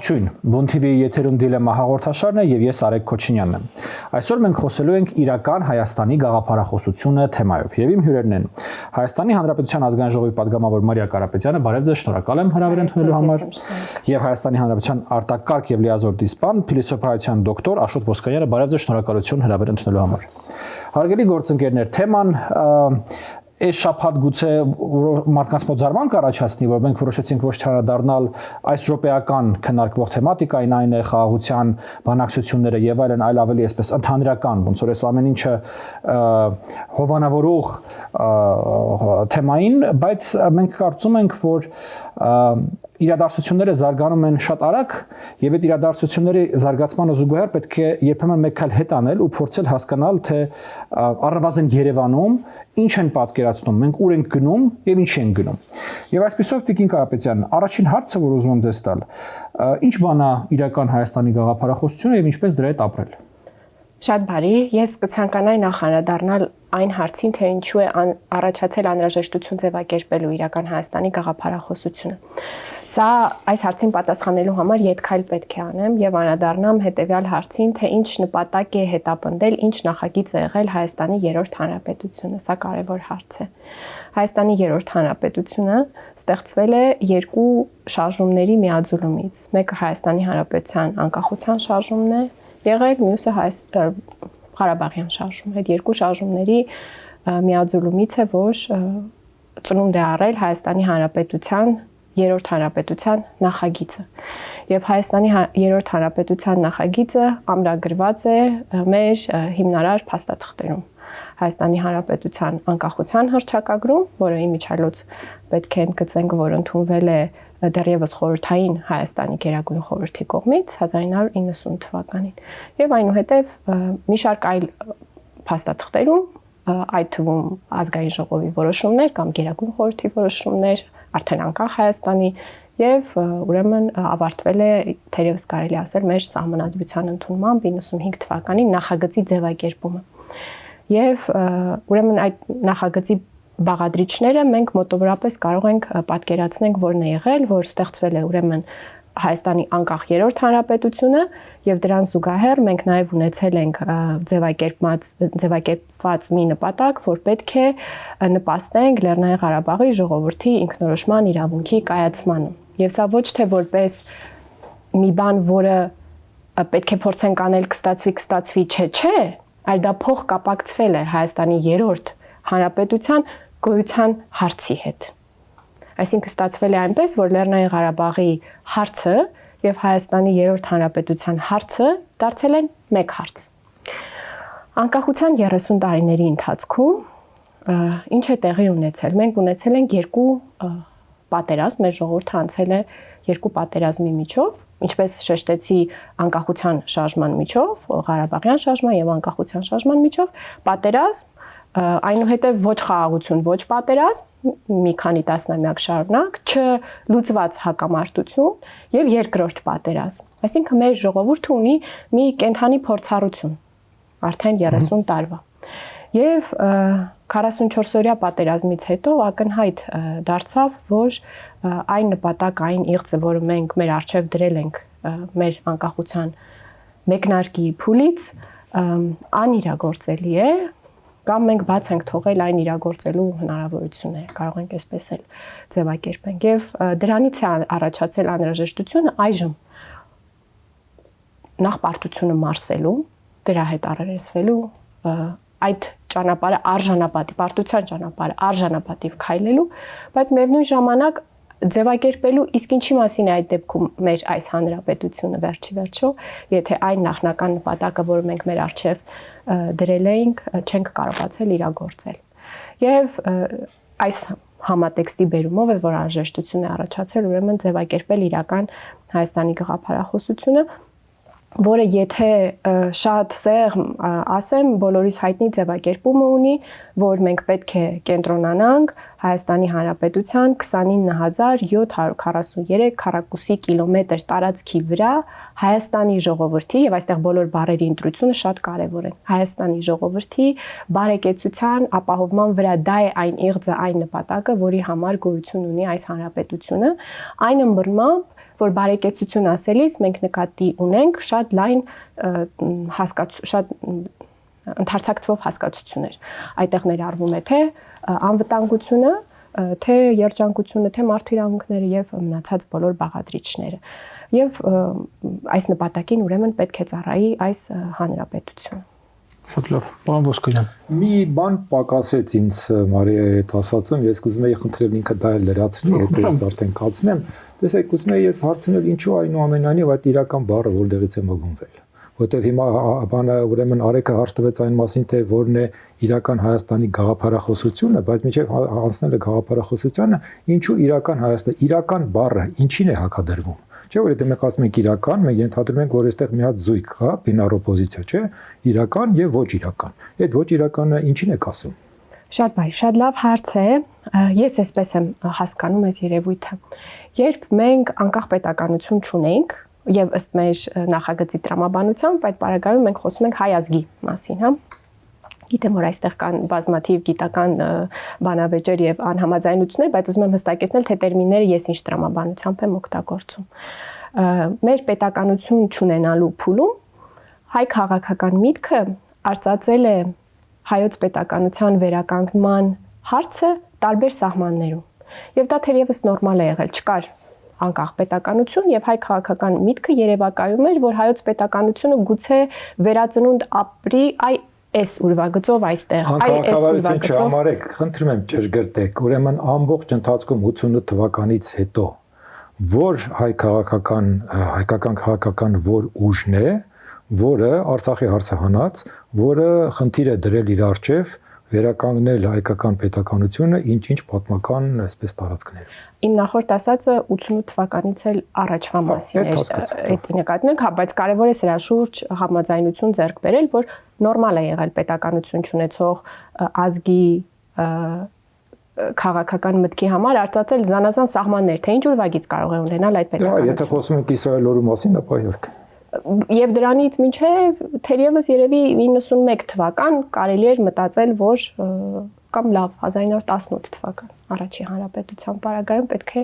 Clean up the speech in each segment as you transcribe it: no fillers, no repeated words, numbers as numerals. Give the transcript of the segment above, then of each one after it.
Ողջույն, Բուն TV-ի եթերում դիլեմա հաղորդաշարն է եւ ես Արեգ Քոչինյանն եմ։ Այսօր մենք խոսելու ենք իրական Հայաստանի գաղափարախոսությունը թեմայով եւ իմ հյուրերն են Հայաստանի Հանրապետության ազգային ժողովի падգամավոր Մարիա Կարապետյանը, բարև ձեզ, շնորհակալ եմ հրավեր ընդունելու համար, եւ Հայաստանի Հանրապետության արտակարգ եւ լիազոր դիսպան, փիլիսոփայության դոկտոր Աշոտ Ոսկանյանը, բարև ձեզ, շնորհակալություն հրավեր ընդունելու համար։ Հարգելի գործընկերներ, թեման Այս շաբաթ գուցե մարդկանց մոտ զարմանք առաջացնի, որ մենք որոշեցինք ոչ թե անդրադառնալ այս րոպեական քննարկվող թեմատիկային, այն է խաղաղության բանակցությունները եւ այլն, այլ ավելի այսպես ընդհանրական, ոնց որ այս ամեն ինչը հովանավորող թեմային, բայց մենք կարծում ենք, որ իրադարձությունները զարգանում են շատ արագ եւ այդ իրադարձությունների զարգացմանը զուգահեռ պետք է երբեմն մեկ քայլ հետ անել ու փորձել հասկանալ, թե առնվազն Երևանում ինչ են պատկերացնում, մենք ուր ենք գնում եւ ինչ ենք գնում։ Եվ այսպեսով Տիկին Կարապետյան, առաջին հարցը, որ ուզում եմ ձեզ տալ, ինչ բան է իրական Հայաստանի գաղափարախոսությունը եւ ինչպես դրա հետ ապրել։ Շատ բարի, ես կցանկանայի նախ անդրադառնալ այն հարցին, թե ինչու է առաջացել անհրաժեշտություն ձևակերպելու իրական Հայաստանի գաղափարախոսությունը։ Սա այս հարցին պատասխանելու համար յետքայլ պետք է անեմ եւ անդրադառնամ հետեւյալ հարցին, թե ինչ նպատակ է հետապնդել, ինչ նախագիծ է եղել Հայաստանի երրորդ հանրապետությունը։ Սա կարևոր հարց է։ Հայաստանի երրորդ հանրապետությունը ստեղծվել է երկու շարժումների միաձուլումից։ Մեկը Հայաստանի Հանրապետության անկախության շարժումն է եղել, մյուսը Ղարաբաղյան շարժում։ Այդ երկու շարժումների միաձուլումից է, որ ծնունդ է առել Հայաստանի Հանրապետության երրորդ հանրապետության նախագիծը։ Եվ Հայաստանի երրորդ հանրապետության նախագիծը ամրագրված է մեր հիմնարար փաստաթղթերում։ Հայաստանի Հանրապետության անկախության հռչակագրում, որը իմիջիայլոց պետք է ընդգծենք, որ ընդունվել է դեռևս խորհրդային Հայաստանի Գերագույն խորհրդի կողմից 1990 թվականին։ Եվ այնուհետև մի շարք այլ փաստաթղթերում, այդ թվում ազգային ժողովի որոշումներ կամ Գերագույն խորհրդի որոշումներ, արդեն անկախ Հայաստանի եւ ուրեմն ավարտվել է, թերևս կարելի ասել, մեր սահմանադրության ընդունմամբ 95 թվականին նախագծի ձևակերպումը։ Եվ ուրեմն այդ նախագծի բաղադրիչները մենք մոտավորապես կարող ենք պատկերացնել, որն է եղել, որ ստեղծվել է ուրեմն Հայաստանի անկախ երրորդ հանրապետությունը եւ դրան զուգահեռ մենք նաեւ ունեցել ենք ձևակերպված մի նպատակ, որ պետք է նպաստենք Լեռնային Ղարաբաղի ժողովրդի ինքնորոշման իրավունքի կայացմանը։ Եվ սա ոչ թե որպես մի բան, որը պետք է փորձենք անել կստացվի, չէ, այլ դա փոխ կապակցվել է Հայաստանի երրորդ հանրապետության գոյության հարցի հետ։ Այսինքն ստացվել է այնպես, որ Լեռնային Ղարաբաղի հարցը եւ Հայաստանի երրորդ հանրապետության հարցը դարձել են մեկ հարց։ Անկախության 30 տարիների ընթացքում ինչ է տեղի ունեցել։ Մենք ունեցել ենք երկու պատերազմ, մեր ժողովուրդը անցել է երկու պատերազմի միջով, ինչպես շեշտեցի անկախության շարժման միջով, Ղարաբաղյան շարժման եւ անկախության շարժման միջով, պատերազմ, այնուհետև ոչ խաղաղություն, ոչ պատերազմ, մի քանի տասնամյակ շարունակ, չլուծված հակամարտություն եւ երկրորդ պատերազմ։ Այսինքն մեր ժողովուրդը ունի մի կենթանի փորձառություն արդեն 30 տարվա։ Եվ 44-օրյա պատերազմից հետո ակնհայտ դարձավ, որ այն նպատակ, այն իղձը, որը մենք մեր արժև դրել ենք մեր անկախության մեկնարկի փուլից, անիրագործելի է, կամ մենք բաց ենք թողել այն իրագործելու հնարավորությունները, կարող ենք այսպես էլ ձևակերպենք։ Եվ դրանից է առաջացել անհրաժեշտությունը այժմ նախ պարտությունը մարսելու, դրա հետ առերեսվելու, այդ ճանապարհը արժանապատիվ, պարտության ճանապարհը արժանապատիվ քայլելու, բայց միևնույն ժամանակ ձևակերպելու իսկ ինչի մասին է այդ դեպքում մեր այս հանրապետությունը վերջի վերջո, եթե այն նախնական նպատակը, որը մենք մեր առջև դրել էինք, չենք կարողացել իրագործել։ Եվ այս համատեքստի բերումով է, որ անհրաժեշտություն է առաջացել ուրեմն ձևակերպել իրական Հայաստանի գաղափարախոսությունը, որը եթե շատ սեղմ ասեմ, բոլորիս հայտնի ձևակերպումը ունի, որ մենք պետք է կենտրոնանանք Հայաստանի Հանրապետության 29743 քառակուսի կիլոմետր տարածքի վրա Հայաստանի ժողովրդի, եւ այստեղ բոլոր բառերի ընտրությունը շատ կարեւոր է, Հայաստանի ժողովրդի բարեկեցության ապահովման վրա, դա է այն իղձը, այն նպատակը, որի համար գոյություն ունի այս հանրապետությունը, այն ըմբռնմամբ, որ բարեկեցություն ասելիս մենք նկատի ունենք շատ լայն շատ ընդհանրացակցվող հասկացություններ։ Այդտեղ ներառվում է թե անվտանգությունը, թե երջանկությունը, թե մարդու իրավունքները եւ մնացած բոլոր բաղադրիչները։ Եվ այս նպատակին ուրեմն պետք է ծառայի այս հանրապետությունը։ Շատ լավ, պարոն Ոսկանյան։ Մի բան պակասեց ինձ Մարիայի հետ ասածում, ես կուզում եի խնդրել ինքը դա լրացնի, հետո ես արդեն կացնեմ։ Տեսեք, ուզում եի ես հարցնել ինչու այնուամենայնիվ այդ իրական բառը որտեղից է մագունվել։ Որտեվ հիմա բանը ուրեմն Արեգը հարց տվեց այն մասին, թե որն է իրական Հայաստանի գաղափարախոսությունը, բայց մինչև անցնելը գաղափարախոսությանը, ինչու իրական Հայաստանը, իրական բառը ինչին է հակադրվում։ Չէ՞ որ եթե մենք ասում ենք իրական, մենք ենթադրում ենք, որ այստեղ մի հատ զույգ կա, բինար օպոզիցիա, չէ՞, իրական եւ ոչ իրական։ Այդ ոչ իրականը ինչին է ասում։ Շատ բարի, շատ լավ հարց է։ Ես այսպես եմ հասկանում այս երևույթը։ Երբ մենք անկախ պետականություն չունենք, եւ ըստ մեր նախագծի տրամաբանությամբ այդ պարագայում մենք խոսում ենք հայ ազգի մասին, հա։ Գիտեմ, որ այստեղ կան բազմաթիվ գիտական բանավեճեր եւ անհամաձայնություններ, բայց ուզում եմ հստակեցնել, թե տերմինները ես ինչ տրամաբանությամբ եմ օգտագործում։ Մեր պետականություն չունենալու փուլում հայ քաղաքական միտքը արծածել է հայոց պետականության վերականգնման հարցը տարբեր սահմաններում։ Եվ դա թերևս նորմալ է եղել, չկար անկախ պետականություն եւ հայ քաղաքական միտքը երևակայում էր, որ հայոց պետականությունը գուցե վերածնունդ ապրի այս ուրվագծով այստեղ, այս ուրվագծով չհամարեք, խնդրում եմ ճշգրտեք, ուրեմն ամբողջ ընթացքում 88 թվականից հետո որ հայկական քաղաքական որ ուժն է, որը Արցախի հարցը հանած, որը խնդիր է դրել իր առջև վերականգնել հայկական պետականությունը ինչ-ինչ պատմական այսպես տարածքներում։ Իմ նախորդ ասածը 88 թվականից էլ առաջվա մասին էր, այդ նկատենք, հա, բայց կարևոր է սրա շուրջ համաձայնություն ձեռք բերել, որ նորմալ է եղել պետականություն չունեցող ազգի քաղաքական մտքի համար արծածել զանազան սահմաններ, թե ինչ ուրվագից կարող է ունենալ այդ պետականությունը։ Դա եթե խոսում ենք Իսրայելորու մասին, ապա իհարկե։ Եվ դրանից մինչև թերևս երևի 91 թվական կարելի էր մտածել, որ կամ լավ 1918 թվական առաջի հանրապետության պարագայում պետք է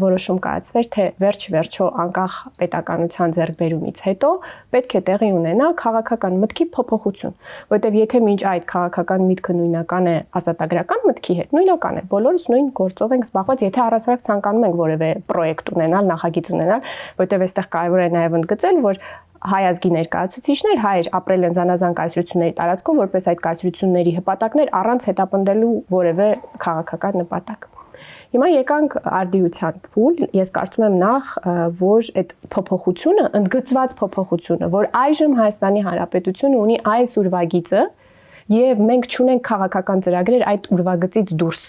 որոշում կայացվեր, թե վերջ-վերջո անկախ պետականության ձեռքբերումից հետո պետք է տեղի ունենա քաղաքական մտքի փոփոխություն, որտեղ եթե մինչ այդ քաղաքական միտքը նույնական է ազատագրական մտքի հետ, նույնական է, բոլորս նույն գործով ենք զբաղված, եթե առասարակ ցանկանում ենք որևէ պրոյեկտ ունենալ, նախագիծ ունենալ, որտեղ այստեղ կարևոր է նաև ընդգծել, որ հայ ազգի ներկայացուցիչներ հայեր ապրել են զանազան կայսրությունների տարածքում, որպես այդ կայսրությունների հպատակներ առանց հետապնդելու որևէ քաղաքական նպատակ։ Հիմա եկանք արդիության փուլ, ես կարծում եմ նախ, որ այդ փոփոխությունը, ընդգծված փոփոխությունը, որ այժմ Հայաստանի Հանրապետությունը ունի այս ուրվագիծը եւ մենք չունենք քաղաքական ծրագրեր այդ ուրվագծից դուրս։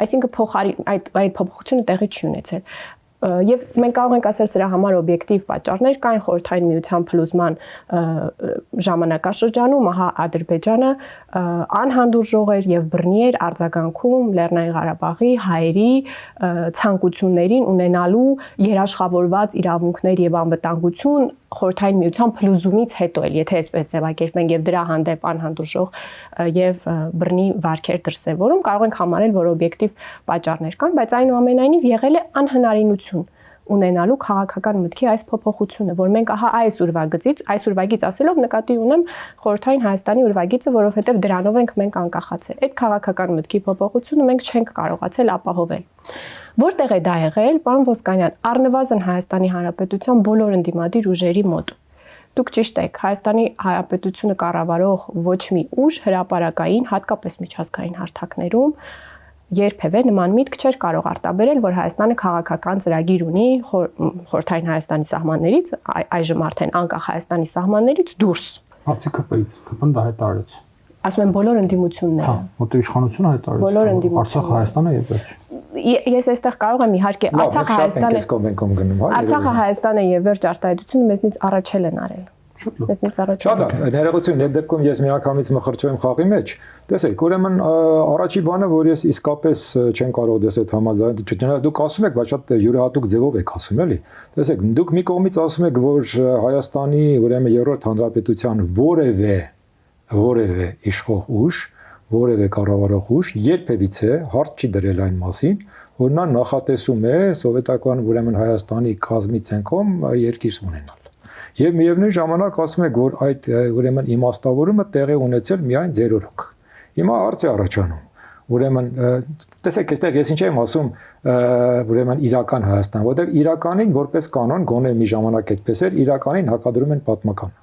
Այսինքն այդ փոփոխությունը տեղի չի ունեցել։ Եվ մենք կարող ենք ասել սրա համար օբյեկտիվ պատճառներ կային խորհրդային միության փլուզման ժամանակաշրջանում, ահա Ադրբեջանը անհանդուրժող էր եւ բռնի էր արձագանքում Լեռնային Ղարաբաղի հայերի ցանկություններին ունենալու երաշխավորված իրավունքներ եւ անվտանգություն խորհրդային միության փլուզումից հետո էլ, եթե այսպես ձևակերպենք եւ դրա հանդեպ անհանդուրժող եւ բռնի վարքեր դրսեւորում, կարող ենք համարել, որ օբյեկտիվ պատճառներ կան, բայց այնուամենայնիվ եղել է անհնարինություն ունենալու քաղաքական մտքի այս փոփոխությունը, որ մենք ահա այս ուրվագից ասելով նկատի ունեմ խորհրդային Հայաստանի ուրվագիծը, որովհետեւ դրանով ենք մենք անկախացել։ Այդ քաղաքական մտքի փոփոխությունը մենք չենք կարողացել ապահովել։ Որտեղ է դա եղել, պարոն Ոսկանյան, առնվազն Հայաստանի Հանրապետության բոլոր ընդդիմադիր ուժերի մոտ։ Դուք ճիշտ եք, Հայաստանի Հանրապետությունը կառավարող ոչ մի ուժ հրապարակային, հատկապես միջազգային հարթակներում երբևէ նման միտք չէր կարող արտաբերել, որ Հայաստանը քաղաքական ծրագիր ունի խորհրդային Հայաստանի սահմաններից, այժմ արդեն անկախ Հայաստանի սահմաններից դուրս։ Բացի ԿՊ-ից, ԿՊ-ն դա հայտարարեց։ Ասում եմ բոլոր ընդդիմությունները։ Հա, որտեղ իշխանությունը հայտարարեց։ Բոլոր ընդդիմությունները։ Արցախ Հայաստանը եւ վերջ։ Ես այստեղ կարող եմ իհարկե Արցախը Հայաստանը եւ վերջ արտահայտությունը մեզնից առաջել են արել։ Մեզնից առաջել։ Շատ լավ, ներողություն, այդ դեպքում ես միանգամից մխրճվեմ խաղի մեջ։ Տեսեք, ուրեմն առաջի բանը, որ ես իսկապես չեմ կարող դες այդ համաձայնել, դուք ասում եք, բայց շատ յուրահատուկ ձևով եք ասում, էլի։ Տեսեք, դուք մի կողմից ասում եք, որ Հայաստանի ուրեմն երրորդ հանրապետության որևէ իշխող ուժ, որևէ կառավարող ուժ երբևիցե հարց չի դրել այն մասին, որ նա նախատեսում է սովետական ուրեմն Հայաստանի կազմի ցենքում երկիր ունենալ։ Եվ միևնույն ժամանակ ասում եք, որ այդ ուրեմն իմաստավորումը տեղի ունեցել միայն 0 օրոք։ Հիմա հարց է առաջանում։ Ուրեմն տեսեք, այստեղ ես ինչ եմ ասում, ուրեմն իրական Հայաստան, որտեղ իրականին որպես կանոն գոնե մի ժամանակ այդպես էր, իրականին հակադրում են պատմական։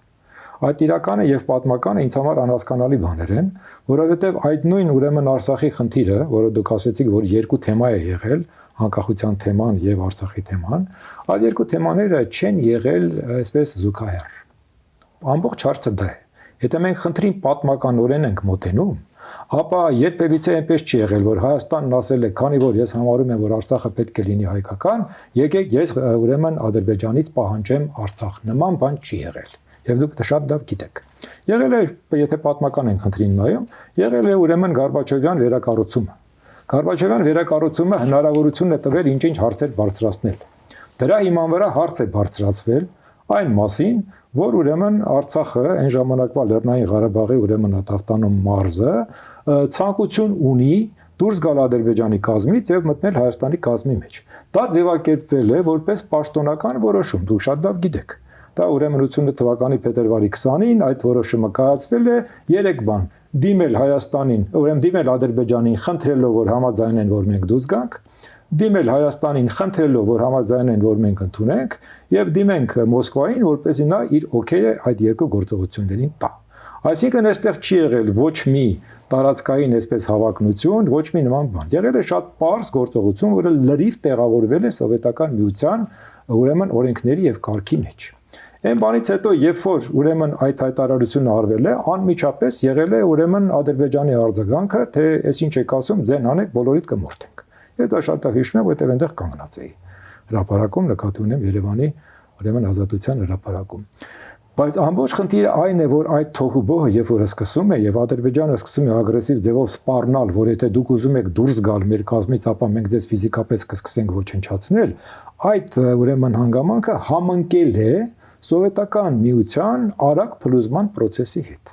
Այդ իրականը եւ պատմականը ինձ համար անհասկանալի բաներ են, որովհետեւ այդ նույն ուրեմն Արցախի խնդիրը, որը դուք ասեցիք, որ երկու թեմա է եղել, անկախության թեման եւ Արցախի թեման, այդ երկու թեմաները չեն եղել այսպես զուգահեռ։ Ամբողջ հարցը դա է։ Եթե մենք խնդրին պատմականորեն ենք մոտենում, ապա երբևիցե այնպես չի եղել, որ Հայաստանն ասել է, քանի որ ես համարում եմ, որ Արցախը պետք է լինի հայկական, եկեք ես ուրեմն Ադրբեջանից պահանջեմ Արցախ։ Նման բան չի եղել։ Եվ դուք դա շատ լավ գիտեք։ Եղել է, եթե պատմական են խնդրին նայում, եղել է ուրեմն Գորբաչովյան վերակառուցումը։ Գորբաչովյան վերակառուցումը հնարավորություն է տվել ինչ-ինչ հարցեր բարձրացնել։ Դրա հիման վրա հարց է բարձրացվել այն մասին, որ ուրեմն Արցախը այն ժամանակվա Լեռնային Ղարաբաղի ուրեմն Ատավտանոմ մարզը ցանկություն ունի դուրս գալ Ադրբեջանի կազմից եւ մտնել Հայաստանի կազմի մեջ։ Դա ձևակերպվել է որպես պաշտոնական որոշում, դուք շատ լավ գիտեք։ Դա ուրեմն 88 թվականի փետրվարի 20-ին այդ որոշումը կայացվել է 3 բան. դիմել Հայաստանին, ուրեմն դիմել Ադրբեջանին խնդրելով, որ համաձայնեն, որ մենք դուրս գանք, դիմել Հայաստանին խնդրելով, որ համաձայնեն, որ մենք ընդունենք, եւ դիմենք Մոսկվային, որպեսզի նա իր օքեյը այդ երկու գործողություններին տա։ Այսինքն այստեղ չի եղել ոչ մի տարածքային այսպես հավակնություն, ոչ մի նման բան։ Եղել է շատ պարզ գործողություն, որը լրիվ տեղավորվել է սովետական միության ուրեմն օրենքների եւ կարգի մեջ։ Այն բանից հետո, երբ որ ուրեմն այդ հայտարարությունը արվել է, անմիջապես եղել է ուրեմն Ադրբեջանի արձագանքը, թե այս ինչ եք ասում, ձեն անեք, բոլորիդ կմորթենք։ Եվ դա շատ հիշում եմ, որտեղ այնտեղ կանգնած էի։ Հրապարակում նկատի ունեմ Երևանի ուրեմն ազատության հրապարակում։ Բայց ամբողջ խնդիրը այն է, որ այդ թոհուբոհը, երբ որ սկսում է եւ Ադրբեջանը սկսում է ագրեսիվ ձևով սպառնալ, որ եթե դուք ուզում եք դուրս գալ մեր կազմից, ապա մենք ձեզ ֆիզիկապես կսկսենք ոչնչացնել, այդ ուրեմն հանգամանքը համընկել է սովետական միության արագ փլուզման process-ի հետ։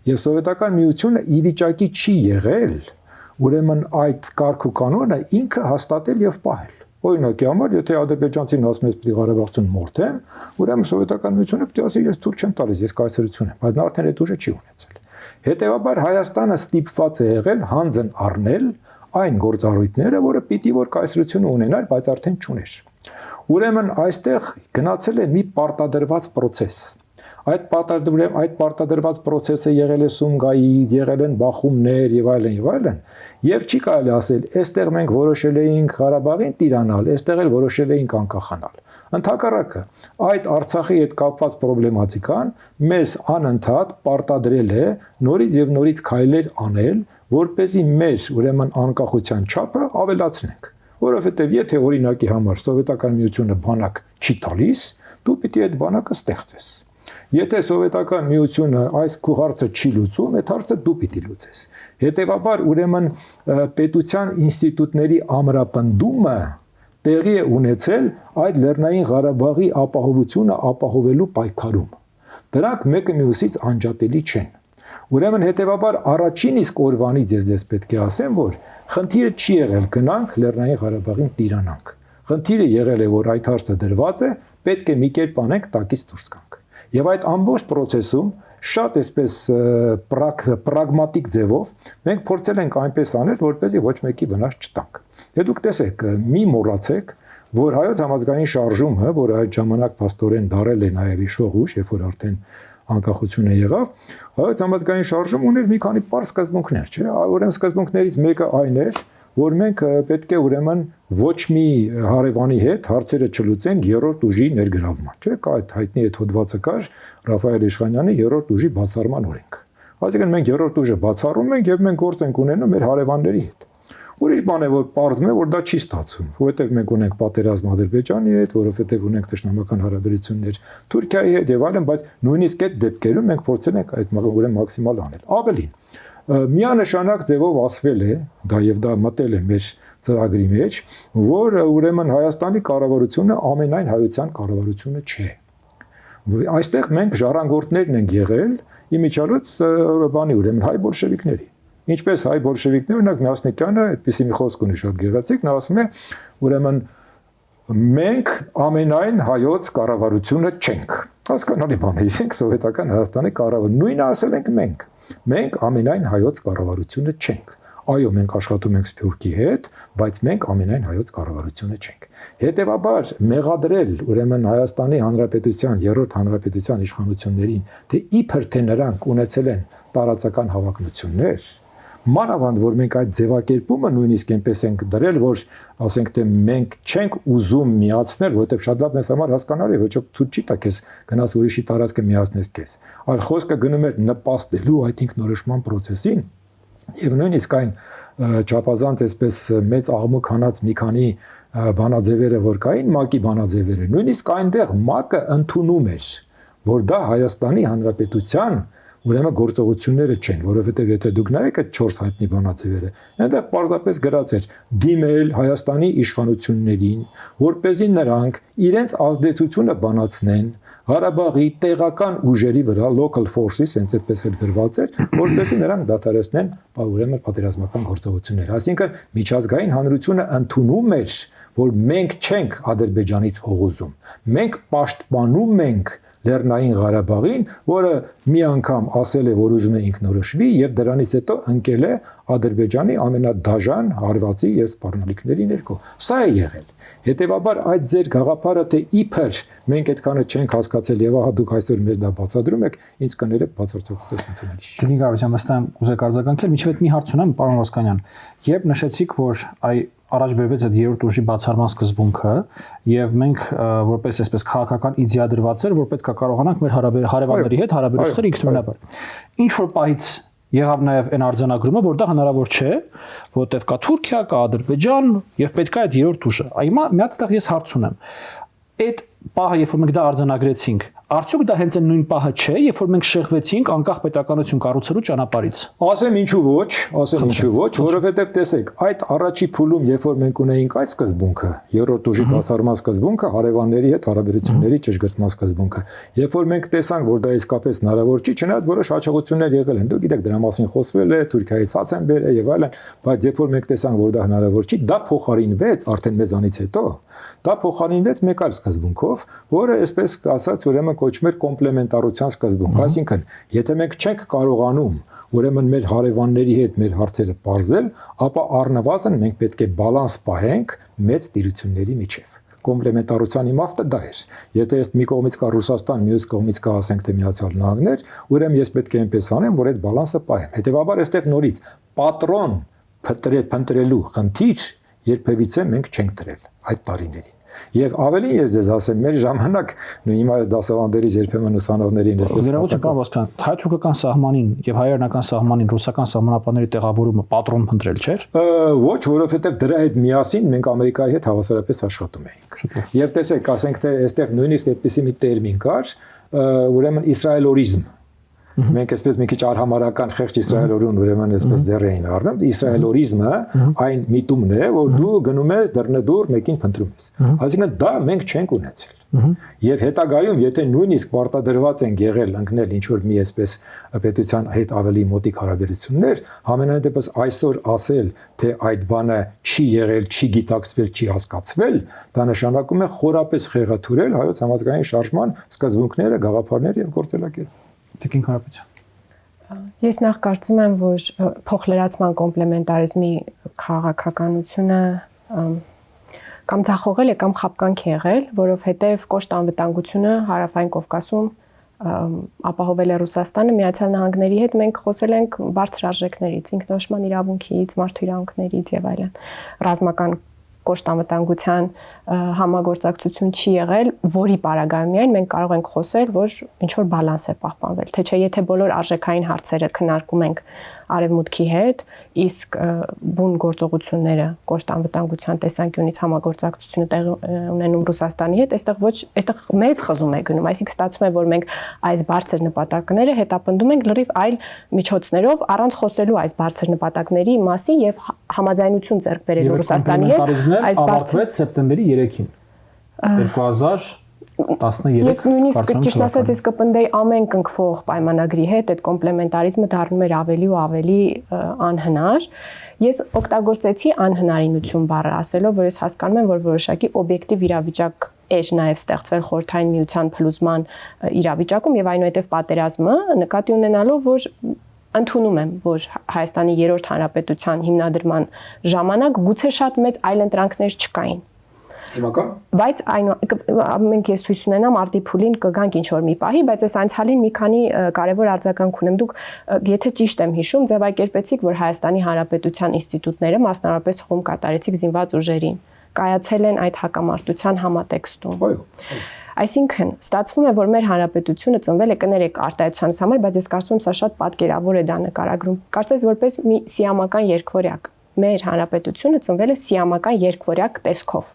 Եվ սովետական միությունը ի վիճակի չի եղել ուրեմն այդ կարգ ու կանոնը ինքը հաստատել եւ պահել։ Օրինակի համար, եթե ադրբեջանցին ասում է պիտի Ղարաբաղցուն մորթեմ, ուրեմն սովետական միությունը պիտի ասի ես թույլ չեմ տալիս, ես կայսրություն եմ, բայց նա արդեն այդ ուժը չի ունեցել։ Հետևաբար Հայաստանը ստիպված է եղել հանձն առնել այն գործառույթները, որը պիտի որ կայսրությունը ունենար, բայց արդեն չուներ։ Ուրեմն այստեղ գնացել է մի պարտադրված process։ Այդ պարտադրված process-ը եղել է Սումգայի, եղել են բախումներ եւ այլն եւ այլն, եւ չի կարելի ասել, այստեղ մենք որոշել էինք Ղարաբաղին տիրանալ, այստեղ էլ որոշել էինք անկախանալ։ Ընդհակառակը, այդ Արցախի հետ կապված պրոբլեմատիկան մեզ անընդհատ պարտադրել է նորից եւ նորից քայլեր անել, որպեսզի մեր ուրեմն անկախության չափը ավելացնենք։ Որովհետև եթե օրինակի համար սովետական միությունը բանակ չի տալիս, դու պիտի այդ բանակը ստեղծես։ Եթե սովետական միությունը այս հարցը չի լուծում, այդ հարցը դու պիտի լուծես։ Հետևաբար ուրեմն պետության ինստիտուտների ամրապնդումը տեղի է ունեցել այդ Լեռնային Ղարաբաղի ապահովությունը ապահովելու պայքարում։ Դրանք մեկը մյուսից անջատելի չեն։ Ուրեմն հետևաբար առաջին իսկ օրվանից ես պետք է ասեմ, որ խնդիրը չի եղել գնանք Լեռնային Ղարաբաղին տիրանանք։ Խնդիրը եղել է, որ այդ հարցը դրված է, պետք է մի կերպ անենք տակից դուրս գանք։ Եվ այդ ամբողջ process-ում շատ այսպես պրագմատիկ ձևով մենք փորձել ենք այնպես անել, որպեսզի ոչ մեկի վնաս չտանք։ Դե դուք տեսեք, մի մոռացեք, որ հայոց համազգային շարժումը, որը այդ ժամանակ փաստորեն դարել է նաև իշխող ուժ, երբ որ արդեն անկախությունը եղավ, հայոց համազգային շարժումը ուներ մի քանի պարզ սկզբունքներ, չէ՞։ Ուրեմն սկզբունքներից մեկը այն էր, որ մենք պետք է ուրեմն ոչ մի հարևանի հետ հարցերը չլուծենք երրորդ ուժի ներգրավման, չէ՞։ Կա այդ հայտնի այդ հոդվածը կար Ռաֆայել Իշխանյանի երրորդ ուժի բացառման օրենք։ Այսինքն մենք երրորդ ուժը բացառում ենք եւ մենք գործ ենք ունենում մեր հարևանների հետ։ Ուրիշ բան է, որ պարզվում է, որ դա չի ստացվում, որովհետև մենք ունենք պատերազմ Ադրբեջանի հետ, որովհետև ունենք ճշնամական հարաբերություններ Թուրքիայի հետ եւ այլն, բայց նույնիսկ այդ դեպքերում մենք փորձել ենք այդ ուրեմն մաքսիմալ անել։ Ավելին, միանշանակ ձևով ասվել է, դա եւ դա մտել է մեր ծրագրի մեջ, որ ուրեմն Հայաստանի կառավարությունը ամենայն հայության կառավարությունը չէ։ Այստեղ մենք ժառանգորդներն ենք եղել իմիջիալոց բանի ուրեմն հայ բոլշևիկների։ Ինչպես հայ բոլշևիկները, օրինակ Մյասնիկյանը այդպիսի մի խոսք ունի շատ գեղեցիկ, նա ասում է, ուրեմն մենք ամենայն հայոց կառավարությունը չենք։ Հասկանալի բան է, իրենք սովետական Հայաստանի կառավարությունը, նույնը ասել ենք մենք։ Մենք ամենայն հայոց կառավարությունը չենք։ Այո, մենք աշխատում ենք Սփյուռքի հետ, բայց մենք ամենայն հայոց կառավարությունը չենք։ Հետևաբար մեղադրել ուրեմն Հայաստանի Հանրապետության, երրորդ հանրապետության իշխանություններին, թե իբր թե նրանք ունեցել են տարածական հավակնություններ, մանավանդ որ մենք այդ ձևակերպումը նույնիսկ այնպես ենք դրել, որ ասենք թե մենք չենք ուզում միացնել, որովհետև շատ լավ մեզ համար հասկանալի է, ոչ ոք թույլ չի տա քեզ գնաս ուրիշի տարածքը միացնես քեզ։ Այլ խոսքը գնում էր նպաստելու այդ ինքնորոշման process-ին եւ նույնիսկ այն չափազանց այսպես մեծ աղմուկ հանած մի քանի բանաձևերը որ կային, ՄԱԿ-ի բանաձևերը, նույնիսկ այնտեղ ՄԱԿ-ը ընդունում էր, որ դա Հայաստանի Հանրապետության ուրեմն գործողությունները չեն, որովհետև եթե դուք նայեք այդ 4 հայտնի բանաձևերը, այնտեղ պարզապես գրած էր դիմել Հայաստանի իշխանություններին, որպեսզի նրանք իրենց ազդեցությունը բանացնեն Ղարաբաղի տեղական ուժերի վրա, local forces, հենց այդպես էլ գրված էր, որպեսզի նրանք դադարեցնեն ուրեմն պատերազմական գործողությունները։ Այսինքն միջազգային հանրությունը ընդունում էր, որ մենք չենք Ադրբեջանից հողոզում, մենք պաշտպանում ենք Լեռնային Ղարաբաղին, որը մի անգամ ասել է, որ ուզում է ինքնորոշվի եւ դրանից հետո ընկել է Ադրբեջանի ամենադաժան հարվածի եւ սպառնալիքների ներքո։ Սա է եղել։ Հետևաբար այդ ձեր գաղափարը թե իբր մենք այդքանը չենք հասկացել եւ ահա դուք այսօր մեզ դա բացադրում եք, ինձ կներեք բացարձակապես ընդունելի չի։ Դինիկ Ավետյան, մստան ուզեք արձագանքել, միջև մի հարց ունեմ, պարոն Վասկանյան։ Երբ նշեցիք, որ առաջ բերվեց այդ երրորդ ուժի բացառման սկզբունքը եւ մենք որպես այսպես քաղաքական իդեա դրված էր, որ պետք է կարողանանք մեր հարևանների հետ հարաբերությունները ինքնուրույնաբար։ Ինչ որ պահից եղավ նաեւ այն արձանագրումը, որ դա հնարավոր չէ, որովհետեւ կա Թուրքիա, կա Ադրբեջան եւ պետք է այդ երրորդ ուժը։ Հիմա միացտեղ ես հարց ունեմ։ Այդ պահը, երբ որ մենք դա արձանագրեցինք, արդյոք դա հենց այն նույն պահը չէ, երբ որ մենք շեղվեցինք անկախ պետականություն կառուցելու ճանապարհից։ Ասեմ ինչու ոչ, որովհետև տեսեք, այդ առաջի փուլում, երբ որ մենք ունեինք այդ սկզբունքը, երրորդ ուժի բացառման սկզբունքը, հարևանների հետ հարաբերությունների ճշգրտման սկզբունքը, երբ որ մենք տեսանք, որ դա իսկապես հնարավոր չի, չնայած որոշ հաջողություններ եղել են, դուք գիտեք դրա մասին խոսվել է, Թուրքիայից հաց են բերել եւ այլն, բայց երբ որ մենք տեսանք, որ դա հնարավոր չի, դա փոխարինվեց արդեն մեզանից հետո, դա փոխարինվեց մեկ այլ սկզբունքով, որը այսպես ասած ուրեմն կոչվում է կոմպլեմենտարության սկզբունք, այսինքն եթե մենք չենք կարողանում ուրեմն մեր հարևանների հետ մեր հարցերը բարձել, ապա առնվազն մենք պետք է բալանս պահենք մեծ տիրությունների միջև։ Կոմպլեմենտարության իմաստը դա էր։ Եթե ես մի կողմից կա Ռուսաստան, մյուս կողմից կա ասենք թե Միացյալ Նահանգներ, ուրեմն ես պետք է այնպես անեմ, որ այդ բալանսը պահեմ։ Հետևաբար այստեղ նորից պատրոն փնտրելու խնդիր երբևիցե մենք չենք դրել այդ տարիներին։ Եվ ավելին ես ձեզ ասեմ, մեր ժամանակ նույն հիմա այս դասավանդերից երբեմն ուսանողներին այսպես հայ-թուրքական սահմանին եւ հայ-իրանական սահմանին ռուսական սահմանապանների տեղավորումը պատրոն փնտրել չէր։ Ոչ, որովհետեւ դրա հետ միասին մենք Ամերիկայի հետ հավասարապես աշխատում էինք։ Եվ տեսեք, ասենք թե այստեղ նույնիսկ այդպիսի մի տերմին կար, ուրեմն իսրայելորիզմ։ Մենք այսպես մի քիչ արհամարական խեղճ իսրայելորուն ուրեմն այսպես ձեռ էին առնում, իսրայելորիզմը այն միտումն է, որ դու գնում ես դռնեդուր մեկին փնտրում ես։ Այսինքն դա մենք չենք ունեցել։ Եվ հետագայում, եթե նույնիսկ պարտադրված են եղել ընկնել ինչ որ մի այսպես պետության հետ ավելի մոտիկ հարաբերություններ, համենայն դեպս այսօր ասել, թե այդ բանը չի եղել, չի գիտակցվել, չի հասկացվել, դա նշանակում է խորապես խեղաթյուրել հայոց համազգային շարժման սկզբունքները, գաղափարները եւ գործելակերպը։ Տիկին Կարապետյան։ Ես նախ կարծում եմ, որ փոխլրացման կոմպլեմենտարիզմի քաղաքականությունը կամ ձախողել է կամ խապկանք եղել, որովհետև կոշտ անվտանգությունը Հարավային Կովկասում ապահովել է Ռուսաստանը, Միացյալ Նահանգների հետ մենք խոսել ենք բարձր արժեքներից, ինքնորոշման իրավունքից, մարդու իրավունքներից եւ այլն։ Ռազմական կոշտ անվտանգության համագործակցություն չի եղել, որի պարագայում միայն մենք կարող ենք խոսել, որ ինչ որ բալանս է պահպանվել, թե չէ եթե բոլոր արժեքային հարցերը քննարկում ենք Արևմուտքի հետ, իսկ բուն գործողությունները կոշտ անվտանգության տեսանկյունից համագործակցությունը տեղի ունենում Ռուսաստանի հետ, այստեղ մեծ խզում է գնում, այսինքն ստացվում է, որ մենք այս բարձր նպատակները հետապնդում ենք լրիվ այլ միջոցներով, առանց խոսելու այս բարձր նպատակների մասին եւ համաձայնություն ձեռք բերելու Ռուսաստանի հետ, այս բարձր սեպտեմբերի 3-ին 2000 Ես նույնիսկ ճիշտ ասած ես կպնդեի ամեն կնքվող պայմանագրի հետ այդ կոմպլեմենտարիզմը դառնում էր ավելի ու ավելի անհնար։ Ես օգտագործեցի անհնարինություն բառը ասելով, որ ես հասկանում եմ, որ որոշակի օբյեկտիվ իրավիճակ էր նաև ստեղծվել Խորհրդային Միության փլուզման իրավիճակում եւ այնուհետեւ պատերազմը նկատի ունենալով, որ ընդունում եմ, որ Հայաստանի երրորդ հանրապետության հիմնադրման ժամանակ գուցե շատ մեծ այլընտրանքներ չկային։ Հիմական։ Բայց մենք ես հույս ունենամ արդի փուլին կգանք ինչ որ մի պահի, բայց այս անցյալին մի քանի կարևոր արձագանք ունեմ։ Դուք եթե ճիշտ եմ հիշում, ձևակերպեցիք, որ Հայաստանի Հանրապետության ինստիտուտները, մասնավորապես խումբ կատարեցիք զինված ուժերին, կայացել են այդ հակամարտության համատեքստում։ Այո։ Այսինքն, ստացվում է, որ մեր հանրապետությունը ծնվել է կներեք արտահայտությանս համար, բայց ես կարծում եմ, սա շատ պատկերավոր է դա նկարագրում։ Կարծես որպես մի սիամական երկվորյակ։ Մեր հանրապետությունը ծնվել է սիամական երկվորյակ տեսքով։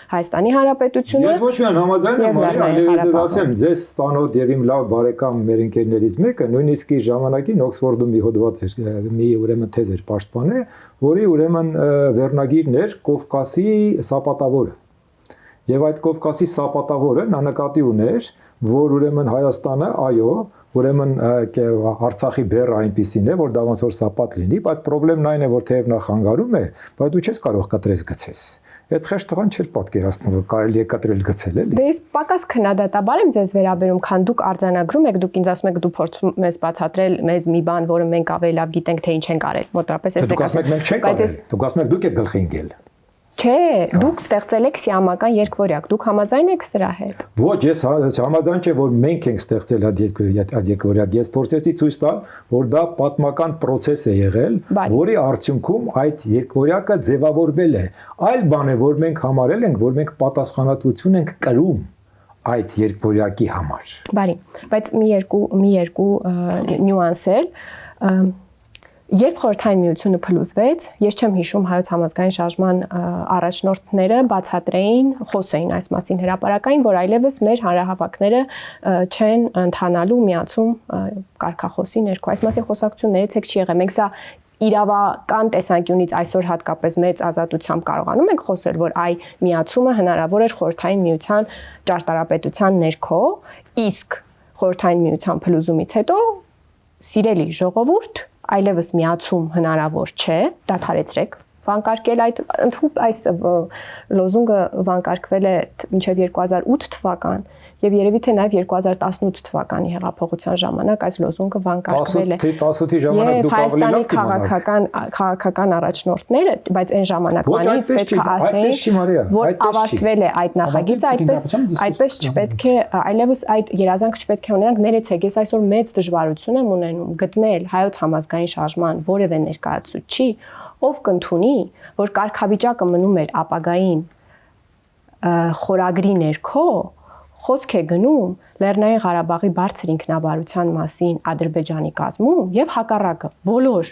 Հայաստանի Հանրապետությունը Ես ոչ միայն համաձայն եմ, այլև ես ասեմ, ձեզ ստանոթ եւ իմ լավ բարեկամ մեր ընկերներից մեկը նույնիսկ իր ժամանակին Օքսֆորդում մի հոդված էր, մի ուրեմն թեզ էր պաշտպանել, որի ուրեմն վերնագիրն էր Կովկասի սապատավորը։ Եվ այդ Կովկասի սապատավորը նա նկատի ուներ, որ ուրեմն Հայաստանը, այո, ուրեմն Արցախի բեռը այնպիսին է, որ դա ոնց որ սապատ լինի, բայց խնդրեմն այն է, որ թեև նա խանգարում է, բայց դու չես կարող կտրես գցես։ Այդ խեղճ տղան չէր պատկերացնում, որ կարելի է կտրել գցել էլի։ Դե ես պակաս քննադատաբար եմ ձեզ վերաբերում, քան դուք արձանագրում եք, դուք ինձ ասում եք դու փորձում ես բացատրել մեզ մի բան, որը մենք ավելի լավ գիտենք, թե ինչ են կարել։ Մոտավորապես ես եք ասում եք մենք չենք կարել։ Դուք ասում եք դուք եք գլխի ընկել։ Չէ, դուք ստեղծել եք սիամական երկվորյակ, դուք համաձայն եք սրա հետ։ Ոչ, ես համաձայն չեմ, որ մենք ենք ստեղծել այդ երկվորյակ, ես փորձեցի ցույց տալ, որ դա պատմական process է եղել, որի արդյունքում այդ երկվորյակը ձևավորվել է։ Այլ բան է, որ մենք համարել ենք, որ մենք պատասխանատվություն ենք կրում այդ երկվորյակի համար։ Բարի, բայց մի երկու նյուանս էլ Երբ Խորհրդային Միությունը փլուզվեց, ես չեմ հիշում հայոց համազգային շարժման առաջնորդները բացատրեին, խոսեին այս մասին հրապարակային, որ այլևս մեր հանրահավաքները չեն ընթանալու միացում կարգախոսի ներքո։ Այս մասին խոսակցություններից եք չի եղել։ Մենք սա իրավական տեսանկյունից այսօր հատկապես մեծ ազատությամբ կարողանում ենք խոսել, որ այ միացումը հնարավոր էր Խորհրդային Միության ճարտարապետության ներքո, իսկ Խորհրդային Միության փլուզումից հետո սիրելի ժողովուրդ այլևս միացում հնարավոր չէ, դադարեցրեք վանկարկել այս լոզունգը վանկարկվել է մինչև 2008 թվական եւ երևի թե նաեւ 2018 թվականի հեղափոխության ժամանակ այս լոզունգը վանկարկվել է 18-ի ժամանակ դուք ավելի լավ կիմանաք քաղաքական առաջնորդները, բայց այն ժամանակվանից պետք է ասեին, որ ավարտվել է այդ նախագիծը, այդպես չպետք է այլևս այդ երազանքը չպետք է ունենանք, ներեցեք, ես այսօր մեծ դժվարություն եմ ունենում գտնել հայոց համազգային շարժման որևէ ներկայացուցիչ, ով կընդունի, որ կարգավիճակը մնում էր ապագային խորագրի ներքո, խոսք է գնում Լեռնային Ղարաբաղի բարձր ինքնաբարության մասին Ադրբեջանի կազմում եւ հակառակը բոլոր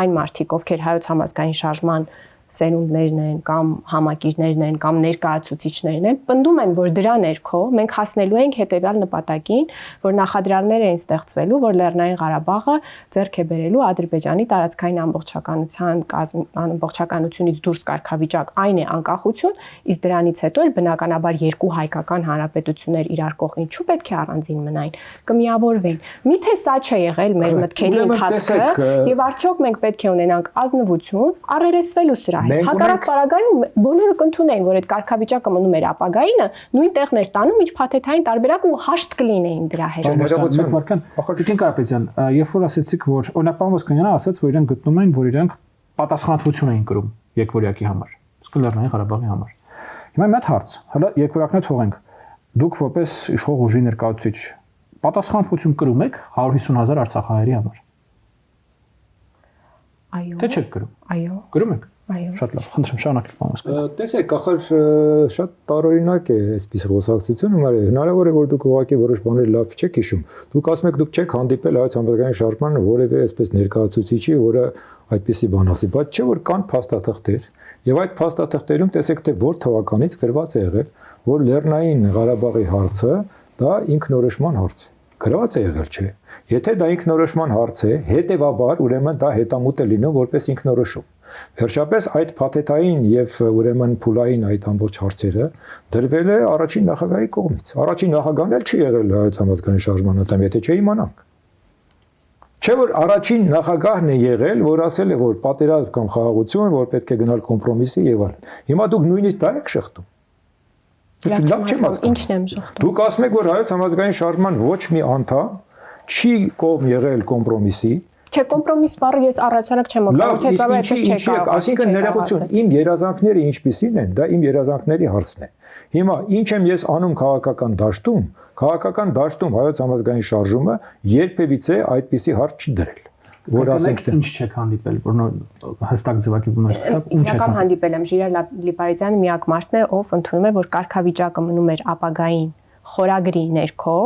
այն մարդիկ, ովքեր հայոց համազգային շարժման սերունդներն են կամ համակիրներն են կամ ներկայացուցիչներն են, պնդում են, որ դրա ներքո մենք հասնելու ենք հետեւյալ նպատակին, որ նախադրյալներ են ստեղծվելու, որ Լեռնային Ղարաբաղը ձեռք է բերելու Ադրբեջանի տարածքային ամբողջականությունից դուրս կարգավիճակ, այն է անկախություն, իսկ դրանից հետո էլ բնականաբար երկու հայկական հանրապետություններ իրար կողքին ինչու պետք է առանձին մնային, կմիավորվեն։ Միթե սա չէ եղել մեր մտքերի ընթացքը եւ արդյոք մենք պետք է ունենանք ազնվություն առերեսվելու սրա Հակառակ պարագայում բոլորը կընդունեին, որ այդ կարգավիճակը մնում էր ապագայինը, նույն տեղն էր տանում, ինչ փաթեթային տարբերակ ու հաշտ կլինեին դրա հետ։ Տիկին Կարապետյան, երբ որ ասեցիք, որ օրինակ պարոն Ոսկանյանը ասաց, որ իրենք գտնում են, որ իրենք պատասխանատվություն էին կրում երկվորյակի համար, իսկ Լեռնային Ղարաբաղի համար։ Հիմա մի հատ հարց, հələ երկվորյակն է թողենք։ Դուք որպես իշխող ուժի ներկայացուցիչ պատասխանատվություն կրում եք 150,000 արցախահայերի համար։ Այո։ Թե չեք կրում։ Այո։ Կրում եք։ Այո։ Շատ լավ, խնդրեմ շարունակեք պարոն Ոսկանյան։ Տեսեք, ախր շատ տարօրինակ է այսպես խոսակցությունը, բայց հնարավոր է որ դուք ուղղակի որոշ բաներ լավ չեք հիշում։ Դուք ասում եք դուք չեք հանդիպել հայոց համազգային շարժման որևէ այսպես ներկայացուցիչի, որը այդպեսի բան ասի, բայց չէ որ կան փաստաթղթեր, եւ այդ փաստաթղթերում տեսեք թե որ թվականից գրված է եղել, որ Լեռնային Ղարաբաղի հարցը դա ինքնորոշման հարց է։ Գրված է եղել, չէ։ Եթե դա ինքնորոշման հարց է, հետեւաբար ուրեմն դա հետամուտ է լինում որպես ինքնորոշում։ Վերջապես այդ փաթեթային եւ ուրեմն փուլային այդ ամբողջ հարցերը դրվել է առաջին նախագահի կողմից։ Առաջին նախագահն էլ չի եղել հայոց համազգային շարժման անդամ, եթե չէ իմանանք։ Չէ որ առաջին նախագահն է եղել, որ ասել է, որ պատերազմ կամ խաղաղություն, որ պետք է գնալ կոմպրոմիսի եւ այլն։ Հիմա դուք նույնիսկ դա եք շղթում։ Լավ չեմ հասկանում։ Ինչն եմ շղթում։ Դուք ասում եք, որ հայոց համազգային շարժման ոչ մի անդամ չի կողմ եղել կոմպրոմիսի։ Չէ, կոմպրոմիս բառը ես առաջարակ չեմ Լավ, իսկ ինչի, այսինքն ներողություն, իմ երազանքները ինչպիսին են, դա իմ երազանքների հարցն է։ Հիմա ինչ եմ ես անում քաղաքական դաշտում հայոց համազգային շարժումը երբևիցե այդպիսի հարց չի դրել։ Որ ասենք ինչ չեք հանդիպել, որ հստակ ձևակերպում եք տա, ինչ եք հանդիպել եմ Ժիրայր Լիպարիձյանը միակ մարդն է, ով ընդունում է, որ կարգավիճակը մնում էր ապագային խորագրի ներքո,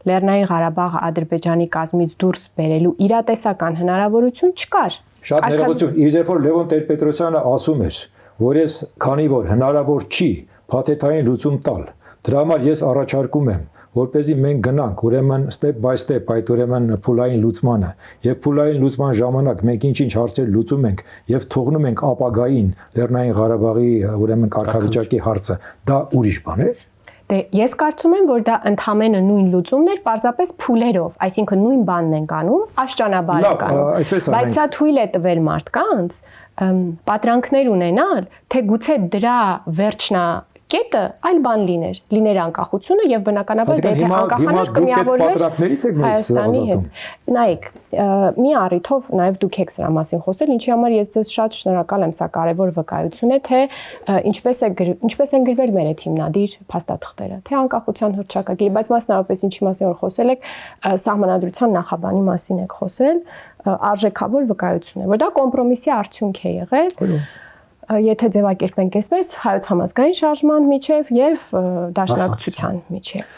Լեռնային Ղարաբաղը Ադրբեջանի կազմից դուրս բերելու իրատեսական հնարավորություն չկար։ Շատ ներողություն, երբ որ Լևոն Տեր-Պետրոսյանը ասում էր, որ ես քանի որ հնարավոր չի փաթեթային լուծում տալ, դրա համար ես առաջարկում եմ, որպեսզի մենք գնանք ուրեմն step by step այդ ուրեմն փուլային լուծմանը եւ փուլային լուծման ժամանակ մենք ինչ հարցեր լուծում ենք եւ թողնում ենք ապագային Լեռնային Ղարաբաղի ուրեմն կարգավիճակի հարցը, դա ուրիշ բան է։ Դե ես կարծում եմ, որ դա ընդհանրապես նույն լուծումն էր, պարզապես փուլերով, այսինքն նույն բանն են անում, աշճանաբար են անում։ Բայց սա թույլ է տվել մարդկանց պատրանքներ ունենալ, թե գուցե դրա վերջնակետը այլ բան լիներ անկախությունը եւ բնականաբար դե թե անկախանար կմիավորվեր Հայաստանի հետ։ Նայեք, մի առիթով նաեւ դուք եք սրա մասին խոսել, ինչի համար ես ձեզ շատ շնորհակալ եմ, սա կարևոր վկայություն է, թե ինչպես են գրվել մեր այդ հիմնադիր փաստաթղթերը, թե անկախության հռչակագիրը, բայց մասնավորապես ինչի մասին որ խոսել եք, սահմանադրության նախաբանի մասին եք խոսել, արժեքավոր վկայություն է, որ դա կոմպրոմիսի արդյունք է եղել։ Եթե ձևակերպենք այսպես, հայոց համազգային շարժման միջև եւ դաշնակցության միջև։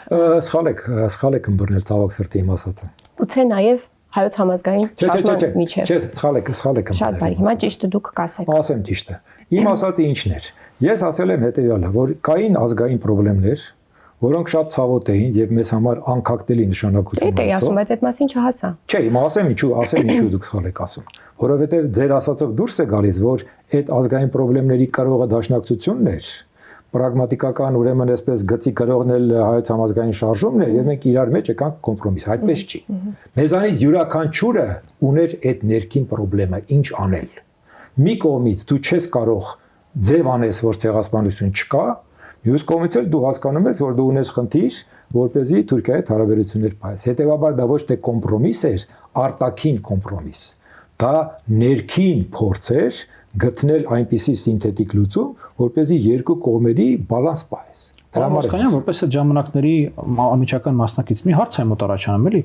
Սխալ եք ըմբռնել ցավոք սրտի իմ ասածը։ Գուցե նաեւ հայոց համազգային շարժման միջև։ Չէ, սխալ եք ըմբռնել։ Շատ բարի, հիմա ճիշտը դուք կասեք։ Ասեմ ճիշտը։ Իմ ասածը ինչն էր։ Ես ասել եմ հետեւյալը, որ կային ազգային խնդիրներ, որոնք շատ ցավոտ էին եւ մեզ համար անկախտելի նշանակություն ունեցող։ Դա ասում, բայց այդ մասին չհասա։ Չէ, հիմա ասեմ ինչու դուք սխալ եք ասում, որովհետեւ ձեր ասածով դուրս է գալիս, որ այդ ազգային խնդիրների կարողը դաշնակցությունն էր, պրագմատիկական ուրեմն այսպես գծի գրողնել հայոց համազգային շարժումն էր եւ մենք իրար մեջ եկանք կոմպրոմիս, այդպես չի։ Մեզանից յուրաքանչյուրը ուներ այդ ներքին խնդրեմը, ինչ անել։ Մի կողմից դու չես կարող ձև անես, որ ցեղասպանություն չկա, մյուս կողմից էլ դու հասկանում ես, որ դու ունես խնդիր, որպեսզի Թուրքիայի հետ հարաբերություններ պահես։ Հետևաբար դա ոչ թե կոմպրոմիս էր, արտաքին կոմպրոմիս։ Դա ներքին փորձ էր գտնել այնպիսի սինթետիկ լուծում, որպեսզի երկու կողմերի բալանս պահես։ Դրա համար որպես այդ ժամանակների անմիջական մասնակից մի հարց է մոտ առաջանում, էլի։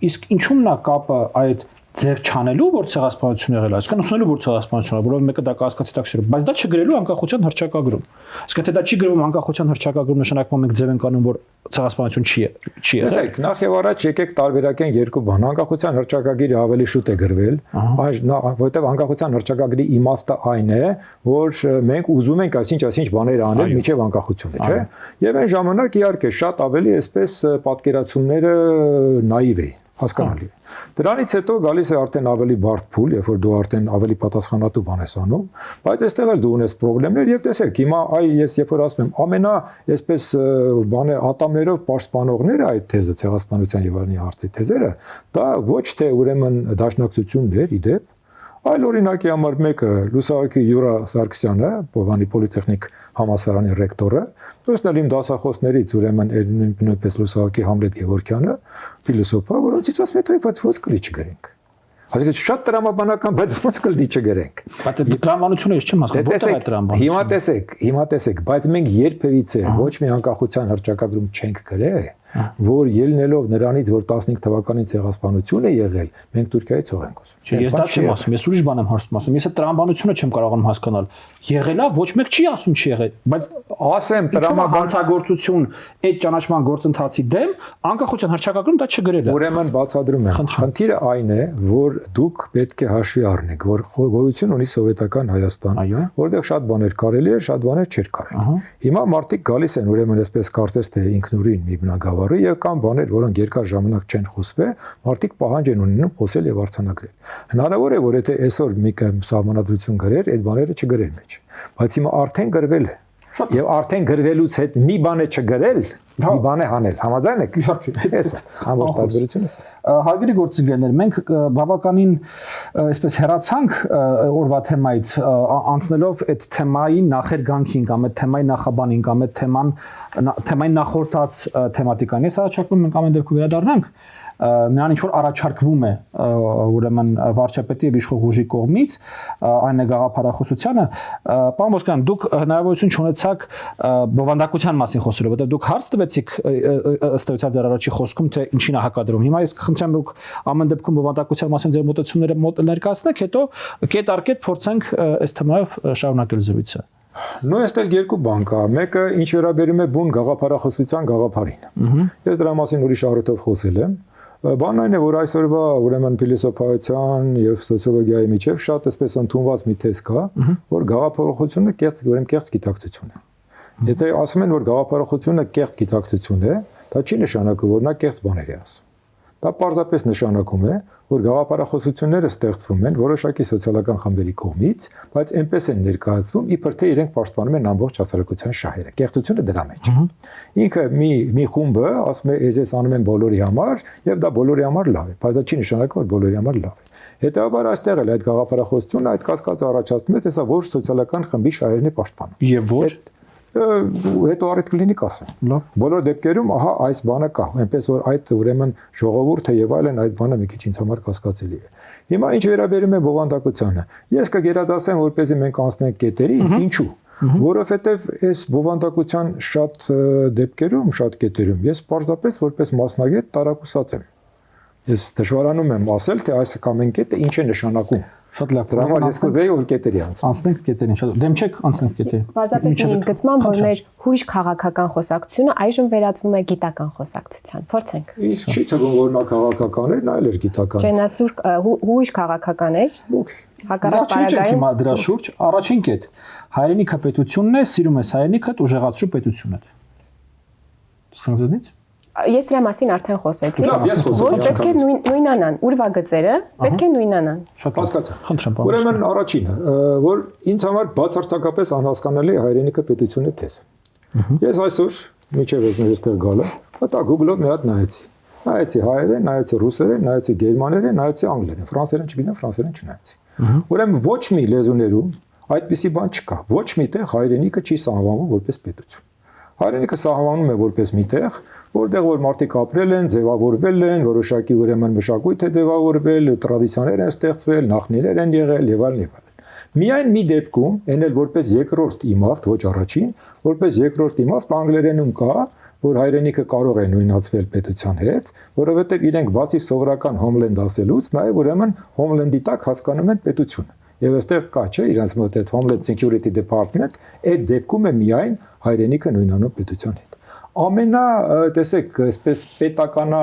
Իսկ ինչու՞մն է կապը այդ ձև չանելու, որ ցեղասպանություն եղել է, այսինքն ուսնելու, որ ցեղասպանություն եղել, որով մեկը դա կասկածի տակ չէ, բայց դա չգրելու անկախության հռչակագրում։ Իսկ եթե դա չի գրվում անկախության հռչակագրում, նշանակում մենք ձև ենք անում, որ ցեղասպանություն չի եղել։ Տեսեք, նախ եւ առաջ եկեք տարբերակենք երկու բան։ Անկախության հռչակագիրը ավելի շուտ է գրվել, որովհետեւ անկախության հռչակագրի իմաստը այն է, որ մենք ուզում ենք այսինչ բաներ անել միջև անկախությունը, չէ՞։ Եվ այն ժամանակ իհարկե շատ ավելի այսպես պատկերացումները նաիվ է, հասկանալի է։ Դրանից հետո գալիս է արդեն ավելի բարդ փուլ, երբ որ դու արդեն ավելի պատասխանատու բան ես անում, բայց այստեղ էլ դու ունես խնդիրներ եւ տեսեք, հիմա ես երբ որ ասում եմ, ամենա այսպես բաներ ատամներով պաշտպանողները այդ թեզը, ցեղասպանության եւ այլնի հարցի թեզերը, դա ոչ թե ուրեմն դաշնակցություններ իդեպ, այլ օրինակի համար մեկը Լուսահոգի Յուրա Սարգսյանը, Բովանի պոլիտեխնիկ համալսարանի ռեկտորը, ուսն էլ իմ դասախոսներից ուրեմն նույնպես Լուսահոգի Համլետ Գևորգյանը, ֆիլոսոփա, որոնցից ասում է, բայց ո՞նց կլի չգրենք։ Այսինքն շատ տրամաբանական, բայց ո՞նց կլի չգրենք։ Բայց այդ տրամաբանությունը ես չեմ հասկանում, որտեղ է տրամաբանությունը։ Հիմա տեսեք, բայց մենք երբևիցե ոչ մի անկախության հռչակագրում չենք գրել, որ ելնելով նրանից, որ 15 թվականին ցեղասպանություն է եղել, մենք Թուրքիայից ող ենք ուզում։ Չէ, ես դա չեմ ասում, ես ուրիշ բան եմ ասում։ Ես այդ տրամաբանությունը չեմ կարողանում հասկանալ։ Եղել է, ոչ մեկ չի ասում չի եղել, բայց ասեմ տրամաբանցագործություն այդ ճանաչման գործընթացի դեմ անկախության հռչակագրում դա չգրել է։ Ուրեմն բացադրում եմ։ Խնդիրը այն է, որ դուք պետք է հաշվի առնեք, որ գոյություն ունի սովետական Հայաստան, որտեղ շատ բաներ կարելի է, շատ բաներ չէր կարելի։ Հիմա մարդիկ գալիս են ուրեմն այսպես կարծես թե ինքնուրույն մի բնակավար բառը եւ կան բաներ, որոնք երկար ժամանակ չեն խոսվել, մարդիկ պահանջ են ունենում խոսել եւ արձանագրել։ Հնարավոր է, որ եթե այսօր մի կողմ սահմանադրություն գրեր, այդ բաները չգրեր մեջ, բայց հիմա արդեն գրվել է։ Եվ արդեն գրվելուց հետ մի բան է չգրել, մի բան է հանել։ Համաձայն եք։ Էս ամբողջ տարբերությունն է։ Հարգելի գործընկերներ, մենք բավականին այսպես հեռացանք օրվա թեմայից, անցնելով այդ թեմայի նախերգանքին կամ այդ թեմայի նախաբանին կամ այդ թեմային նախորդած թեմատիկան։ Ես առաջարկում ենք ամեն դեպքում վերադառնանք նրան ինչ որ առաջարկվում է ուրեմն վարչապետի եւ իշխող ուժի կողմից, այն է գաղափարախոսությանը, պարոն Ոսկանյան, դուք հնարավորություն չունեցաք բովանդակության մասին խոսելու, որտեղ դուք հարց տվեցիք ըստ էության ձեր առաջի խոսքում, թե ինչին է հակադրում։ Հիմա ես կխնդրեմ դուք ամեն դեպքում բովանդակության մասին ձեր մոտեցումները ներկայացնեք, հետո կետ առ կետ փորձենք այս թեմայով շարունակել զրույցը։ Նո, այստեղ երկու բան կա։ Մեկը ինչ վերաբերում է բուն գաղափարախոսության գաղափարին։ Ես դրա մասին ուրիշ առիթով խոսել եմ։ Բանն այն է, որ այսօրվա ուրեմն փիլիսոփայության եւ սոցիոլոգիայի միջև շատ այսպես ընդունված մի թեզ կա, որ գաղափարախոսությունը կեղծ գիտակցություն է։ Եթե ասում են, որ գաղափարախոսությունը կեղծ գիտակցություն է, դա չի նշանակում, որ նա կեղծ բաներ է ասում։ Դա պարզապես նշանակում է, որ գաղափարախոսությունները ստեղծվում են որոշակի սոցիալական խմբերի կողմից, բայց այնպես են ներկայացվում, իբր թե իրենք պաշտպանում են ամբողջ հասարակության շահերը։ Կեղծությունը դրա մեջ է։ Ինքը մի խումբը ասում է, ես անում եմ բոլորի համար, եւ դա բոլորի համար լավ է, բայց դա չի նշանակում, որ բոլորի համար լավ է։ Հետևաբար այստեղ էլ այդ գաղափարախոսությունը այդ կասկածը առաջացնում է, թե սա ոչ սոցիալական խմբի շահերն է պաշտպանում։ Եվ ոչ հետո առիթ կլինի կասեմ։ Բոլոր դեպքերում, ահա այս բանը կա, այնպես որ այդ ուրեմն ժողովուրդը եւ այլն այդ բանը մի քիչ ինձ համար կասկածելի է։ Հիմա ինչ վերաբերում է բովանդակությանը, ես կգերադասեմ, որպեսզի մենք անցնենք կետերին, ինչու։ Որովհետեւ այս բովանդակության շատ դեպքերում, շատ կետերում ես պարզապես որպես մասնագետ տարակուսած եմ։ Ես դժվարանում եմ ասել, թե այս կամ այն կետը ինչ է նշանակում։ Շատ լավ։ Դրա համար ես կուզեի որ կետերի անցնենք կետերին։ Շատ դեմ չեք անցնենք կետերին։ Պարզապես մի ընդգծման, որ մեր հույժ քաղաքական խոսակցությունը այժմ վերածվում է գիտական խոսակցության։ Փորձենք։ Իսկ չի թվում որ նա քաղաքական էր, նա էլ էր գիտական։ Չէ, նա սուր հույժ քաղաքական էր։ Հակառակ պարագայում հիմա դրա շուրջ առաջին կետ հայրենիքը պետությունն է, սիրում ես հայրենիքդ, ուժեղացրու պետությունը։ Ստանձնից Ես դրա մասին արդեն խոսեցի։ Լավ, ես խոսեցի։ Պետք է նույնանան, ուրվա գծերը պետք է նույնանան։ Շատ հասկացա։ Խնդրեմ, Ուրեմն առաջինը, որ ինձ համար բացարձակապես անհասկանալի է հայրենիքը պետությունը թեզ։ Ես այսօր միջև ես այստեղ գալը, հա Google-ով մի հատ նայեցի։ Նայեցի հայերեն, նայեցի ռուսերեն, նայեցի գերմաներեն, նայեցի անգլերեն, ֆրանսերեն չգիտեմ, ֆրանսերեն չնայեցի։ Ուրեմն ոչ մի լեզուներում այդպիսի բան չկա։ Ոչ միտեղ հայրենիքը չի սահմանվում որպես պետություն։ Հայրենիքը սահմանում է որպես մի տեղ, որտեղ որ մարդիկ ապրել են, ձևավորվել են, որոշակի ուրեմն մշակույթ է ձևավորվել, տրադիցիաներ են ստեղծվել, նախնիներ են եղել եւ այլն եւ այլն։ Միայն մի դեպքում, այն էլ որպես երկրորդ իմաստ, ոչ առաջին, որպես երկրորդ իմաստ անգլերենում կա, որ հայրենիքը կարող է նույնացվել պետության հետ, որովհետեւ իրենք բացի սովորական homeland ասելուց, նաեւ ուրեմն homeland-ի տակ հասկանում են պետությունը։ Եվ այստեղ կա, չէ, իրենց մոտ այդ Homeland Security Department, այդ դեպքում է միայն հայրենիքը նույնանուն պետության հետ։ Տեսեք, այսպես պետականա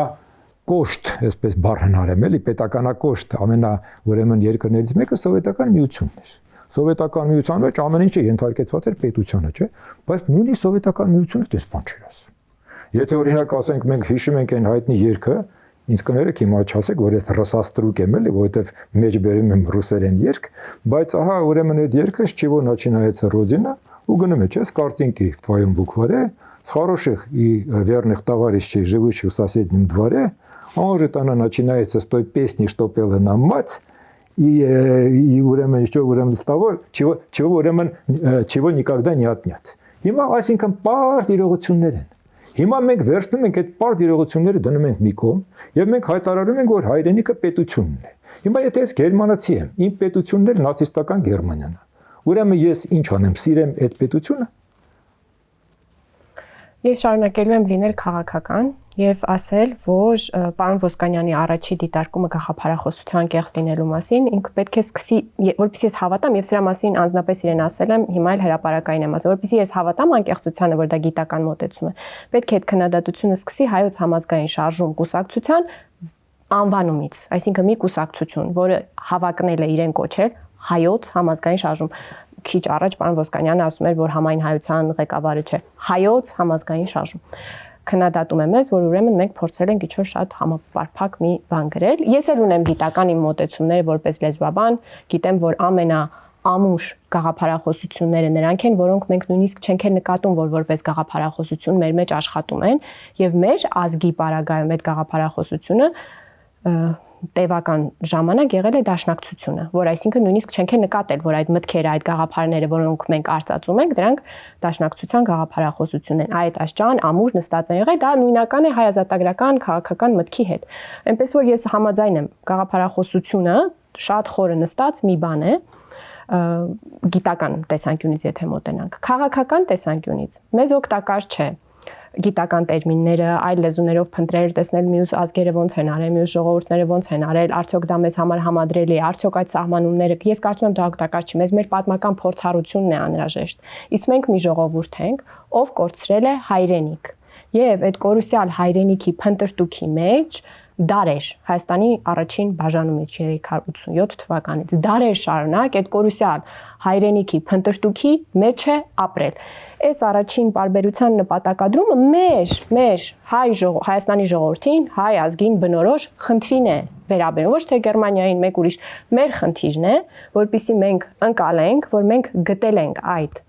կոշտ, այսպես բառ հնարեմ էլի, պետականակոշտ ամենա ուրեմն երկրներից մեկը սովետական միությունն էր։ Սովետական միության մեջ ամեն ինչը ենթարկեցված էր պետությանը, չէ, բայց նույնիսկ սովետական միությունը դες բան չէր ասում։ Եթե օրինակ ասենք մենք հիշում ենք այն հայտնի երգը, ինձ կներեք հիմա չասեք, որ ես ռասաստրուկ եմ էլի, որովհետև մեջ բերում եմ ռուսերեն երգ, բայց ահա ուրեմն այդ երգը «Чего начинается Родина» ու գնում է, չէ, «С картинки в твоем букваре, с хороших и верных товарищей, живущих в соседнем дворе, а может она начинается с той песни, что пела нам мать, и ուրեմն еще ուրեմն с того, чего никогда не отнять». Հիմա այսինքն պարզ իրողություններ են։ Հիմա մենք վերցնում ենք այդ պարզ իրողությունները դնում ենք մի կողմ եւ մենք հայտարարում ենք որ հայրենիքը պետությունն է։ Հիմա եթե ես գերմանացի եմ, իմ պետությունն էլ նացիստական Գերմանիան է։ Ուրեմն ես ինչ անեմ, սիրեմ այդ պետությունը։ Ես շարունակելու եմ լինել քաղաքական եւ ասել, որ պարոն Ոսկանյանի առաջի դիտարկումը գաղափարախոսության կեղծ լինելու մասին ինքը պետք է սկսի, որպեսզի ես հավատամ եւ սրա մասին անձնապես իրեն ասել եմ, հիմա էլ հրապարակային եմ ասել, որպեսզի ես հավատամ անկեղծությանը, որ դա գիտական մոտեցում է։ Պետք է այդ քննադատությունը սկսի հայոց համազգային շարժում կուսակցության անվանումից, այսինքն մի կուսակցություն, որը հավակնել է իրեն կոչել հայոց համազգային շարժում։ Քիչ առաջ պարոն Ոսկանյանը ասում էր, որ համայն հայության ղեկավարը չէ, հայոց համազգային շարժում։ քննադատում է մեզ, որ ուրեմն մենք փորձել ենք ինչ-որ շատ համապարփակ մի բան գրել։ Ես էլ ունեմ գիտական իմ մոտեցումները որպես լեզվաբան, գիտեմ, որ ամուր գաղափարախոսությունները նրանք են, որոնք մենք նույնիսկ չենք նկատում, որ որպես գաղափարախոսություն մեր մեջ աշխատում են, եւ մեր ազգի պարագայում այդ գաղափարախոսությունը տևական ժամանակ եղել է դաշնակցությունը, որ այսինքն նույնիսկ չենք նկատել, որ այդ մտքերը, այդ գաղափարները, որոնք մենք արծածում ենք, դրանք դաշնակցության գաղափարախոսություն են։ Այդ աշճան ամուր նստած են եղել, դա նույնական է հայազատագրական քաղաքական մտքի հետ։ Այնպես որ ես համաձայն եմ, գաղափարախոսությունը շատ խորը նստած մի բան է, գիտական տեսանկյունից եթե մոտենանք, քաղաքական տեսանկյունից մեզ օգտակար չէ գիտական տերմինները այլ լեզուներով փնտրել, տեսնել մյուս ազգերը ոնց են արել, մյուս ժողովուրդները ոնց են արել, արդյոք դա մեզ համար համադրելի է, արդյոք այդ սահմանումները, ես կարծում եմ դա օգտակար չի, մեզ մեր պատմական փորձառությունն է անհրաժեշտ։ Իսկ մենք մի ժողովուրդ ենք, ով կորցրել է հայրենիք, եւ այդ կորուսյալ հայրենիքի փնտրտուքի մեջ դարեր Հայաստանի առաջին բաժանումից 387 թվականից դարեր շարունակ այդ կորուսյալ հայրենիքի փնտրտուքի մեջ է ապրել։ Այս առաջին բարբերության նպատակադրումը մեր Հայաստանի ժողովրդին, հայ ազգին բնորոշ խնդրին է վերաբերում, ոչ թե Գերմանիային մեկ ուրիշ, մեր խնդիրն է, որպեսզի մենք ընկալենք, որ մենք գտել ենք այդ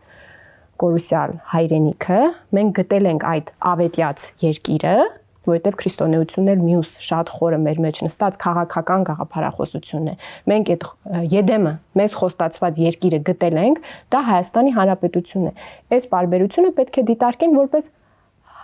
կորուսյալ հայրենիքը, մենք գտել ենք այդ ավետյաց երկիրը, որովհետև քրիստոնեությունն էլ մյուս շատ խորը մեր մեջ նստած քաղաքական գաղափարախոսությունն է։ Մենք այդ Եդեմը մեզ խոստացված երկիրը գտել ենք, դա Հայաստանի Հանրապետությունն է։ Այս բարբերությունը պետք է դիտարկեն որպես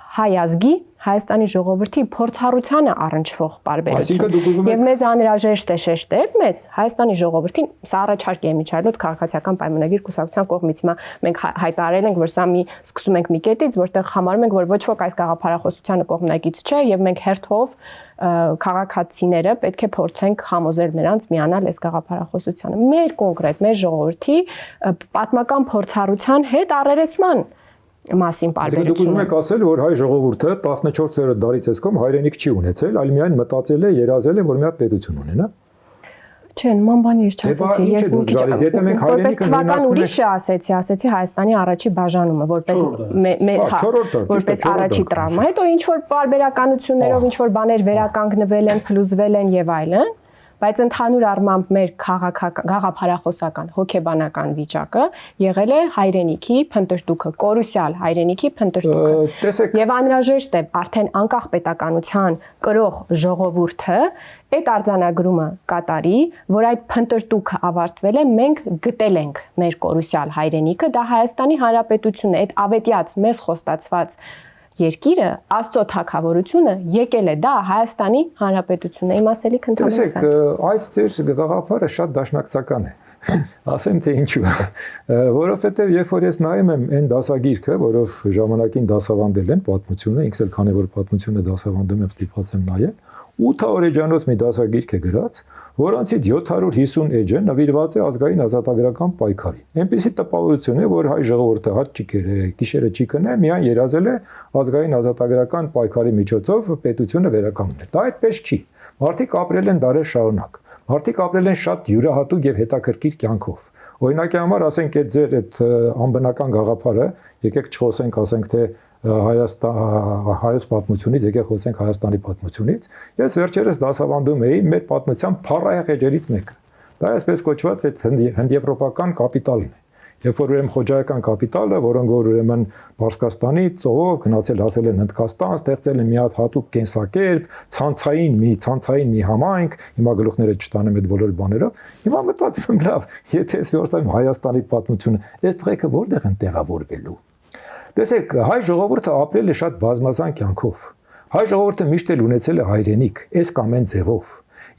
հայ ազգի, Հայաստանի ժողովրդի փորձառությանը առնչվող բարբերություն։ Եվ մեզ անհրաժեշտ է շեշտել մեզ Հայաստանի ժողովրդին, սա առաջարկ է Միչայլոտ քաղաքացիական պայմանագիր կուսակցության կողմից, հիմա մենք հայտարարել ենք, որ սա սկսում ենք մի կետից, որտեղ համարում ենք, որ ոչ ոք այս գաղափարախոսությանը կողմնակից չէ, եւ մենք հերթով քաղաքացիները պետք է փորձենք համոզել նրանց միանալ այս գաղափարախոսությանը։ Մեր կոնկրետ մեր ժողովրդի պատմական փորձառության հետ առերեսման մասին բարբերությունը։ Դուք ուզում եք ասել, որ հայ ժողովուրդը 14-րդ դարից այսքան հայրենիք չի ունեցել, այլ միայն մտածել է, երազել է, որ մի հատ պետություն ունենա։ Չէ, նման բանի ես չասեցի, ես մի քիչ որպես թվական ուրիշը ասեցի Հայաստանի առաջի բաժանումը, որպես առաջի տրամա, հետո ինչ որ բարբերականություններով ինչ որ բաներ վերականգնվել են, փլուզվել են եւ այլն, բայց ընդհանուր առմամբ մեր գաղափարախոսական հոգեբանական վիճակը եղել է հայրենիքի փնտրտուքը, կորուսյալ հայրենիքի փնտրտուքը։ Եվ անհրաժեշտ է արդեն անկախ պետականության կրող ժողովուրդը այդ արձանագրումը կատարի, որ այդ փնտրտուքը ավարտվել է, մենք գտել ենք մեր կորուսյալ հայրենիքը, դա Հայաստանի Հանրապետությունն է, այդ ավետյաց մեզ խոստացված երկիրը, Աստծո թագավորությունը եկել է, դա Հայաստանի Հանրապետությունն է, իմ ասելիք ընդհանրապես։ Տեսեք, այս ձեր գաղափարը շատ դաշնակցական է։ Ասեմ թե ինչու, որովհետև երբ որ ես նայում եմ այն դասագիրքը, որով ժամանակին դասավանդել են պատմությունը, ինքս էլ քանի որ պատմությունը դասավանդում եմ, ստիպված եմ նայել, 800 էջանոց մի դասագիրք է գրած, որոնցից 750 էջը նվիրված է ազգային ազատագրական պայքարին։ Այնպիսի տպավորություն է, որ հայ ժողովուրդը հաճ չի կերել, գիշերը չի քնել, միայն երազել է ազգային ազատագրական պայքարի միջոցով պետությունը վերականգնել։ Դա այդպես չի։ Մարդիկ ապրել են դարեր շարունակ։ Մարդիկ ապրել են շատ յուրահատուկ եւ հետաքրքիր կյանքով։ Օրինակի համար ասենք այդ ձեր այդ անբնական գաղափարը, եկեք չխոսենք, ասենք թե հայոց պատմությունից, եկեք խոսենք Հայաստանի պատմությունից։ Ես վերջերս դասավանդում էի մեր պատմության փառահեղ էջերից մեկը։ Դա այսպես կոչված այդ հնդեվրոպական կապիտալն է։ Երբ որ ուրեմն խոջայական կապիտալը, որոնք որ ուրեմն Պարսկաստանի ծովով գնացել հասել են Հնդկաստան, ստեղծել են մի հատ հատուկ կենսակերպ, ցանցային մի համայնք, հիմա գլուխները չտանեմ այդ բոլոր բաներով։ Հիմա մտածում եմ, լավ, եթե ես վերցնեմ Հայաստանի պատմությունը, այս տղեկը որտեղ են տեղավորվելու։ Տեսեք, հայ ժողովուրդը ապրել է շատ բազմազան կյանքով։ Հայ ժողովուրդը միշտ էլ ունեցել է հայրենիք, այս կամ այն ձևով։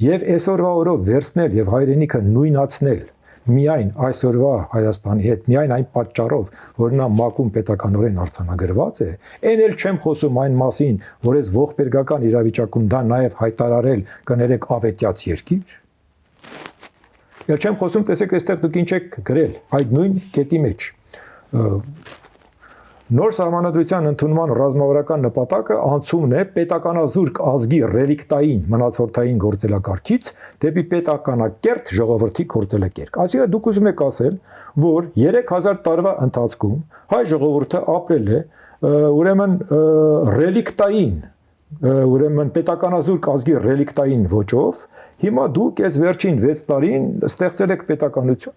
Եվ այսօրվա օրով վերցնել եւ հայրենիքը նույնացնել միայն այսօրվա Հայաստանի հետ, միայն այն պատճառով, որ նա մակում պետականորեն արձանագրված է, այն էլ չեմ խոսում այն մասին, որ այս ողբերգական իրավիճակում դա նաև հայտարարել կներեք ավետյաց երկիր։ Էլ չեմ խոսում, տեսեք, այստեղ դուք ինչ եք գրել, այդ նույն կետի մեջ։ Նոր սահմանադրության ընդունման ռազմավարական նպատակը անցումն է պետականազուրկ ազգի ռելիկտային մնացորդային գործելակարգից դեպի պետականակերտ ժողովրդի գործելակերպ։ Այսինքն դուք ուզում եք ասել, որ 3000 տարվա ընթացքում հայ ժողովուրդը ապրել է ուրեմն ռելիկտային ուրեմն պետականազուրկ ազգի ռելիկտային ոճով հիմա դուք այս վերջին 6 տարին ստեղծել եք պետականություն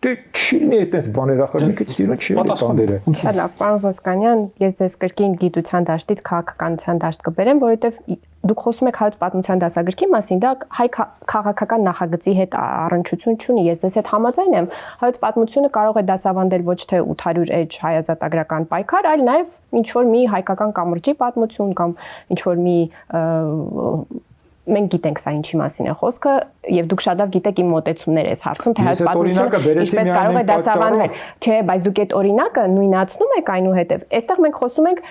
Դե չինի այդպես բաներ ախր մի քիչ սիրուն չի բաները։ Շատ լավ, պարոն Ոսկանյան, ես ձեզ կրկին գիտության դաշտից քաղաքականության դաշտ կբերեմ, որովհետև դուք խոսում եք հայոց պատմության դասագրքի մասին, դա հայ քաղաքական նախագծի հետ առնչություն չունի, ես ձեզ հետ համաձայն եմ։ Հայոց պատմությունը կարող է դասավանդել ոչ թե 800 էջ հայազատագրական պայքար, այլ նաև ինչ որ մի հայկական կամրջի պատմություն կամ ինչ որ մի մենք գիտենք սա ինչի մասին է խոսքը եւ դուք շատ լավ գիտեք իմ մոտեցումները այս հարցում թե հայոց պատմությունը ինչպես կարող է դասավանդվել չէ բայց դուք այդ օրինակը նույնացնում եք այնուհետեւ այստեղ մենք խոսում ենք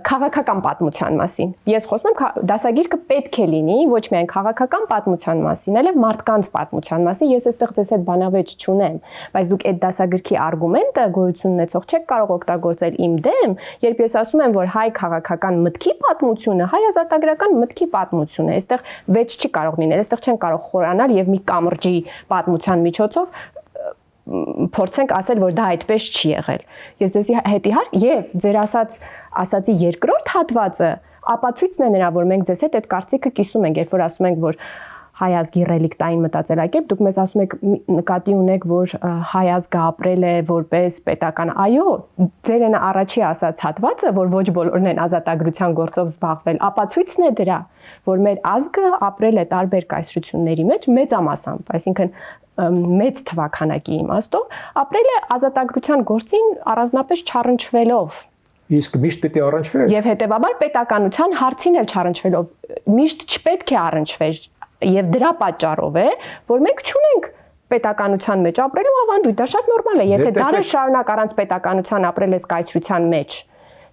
քաղաքական պատմության մասին ես խոսում եմ դասագիրքը պետք է լինի ոչ միայն քաղաքական պատմության մասին այլև մարդկանց պատմության մասին ես այստեղ ձեզ հետ բանավեճ չունեմ բայց դուք այդ դասագրքի արգումենտը գոյություն ունեցող չեք կարող օգտագործել իմ դեմ երբ ես ասում եմ որ հայ քաղաքական մտքի պատմությունը հայ ազատագրական մտքի պատմություն է այստեղ վեճ չի կարող լինել, այստեղ չեն կարող խորանալ եւ մի կամրջի պատմության միջոցով փորձենք ասել, որ դա այդպես չի եղել։ Ես ձեզ հետ իհարկե եւ ձեր ասացի երկրորդ հատվածը ապացույցն է նրա, որ մենք ձեզ հետ այդ կարծիքը կիսում ենք, երբ որ ասում ենք, որ հայ ազգի ռելիկտային մտածելակերպ, դուք մեզ ասում եք նկատի ունեք, որ հայ ազգը ապրել է որպես պետական, այո, ձեր են առաջի ասած հատվածը, որ ոչ բոլորն են ազատագրության գործով զբաղվել, ապացույցն է դրա, որ մեր ազգը ապրել է տարբեր կայսրությունների մեջ մեծամասամբ, այսինքն մեծ թվաքանակի իմաստով, ապրել է ազատագրության գործին առանձնապես չառնչվելով Իսկ միշտ պետք է առնչվեր։ Եվ հետեւաբար պետականության հարցին էլ չառնչվելով միշտ չպետք է առնչվեր եւ դրա պատճառով է, որ մենք չունենք պետականության մեջ ապրելու ավանդույթ, դա շատ նորմալ է, եթե դարեր շարունակ առանց պետականության ապրել ես կայսրության մեջ,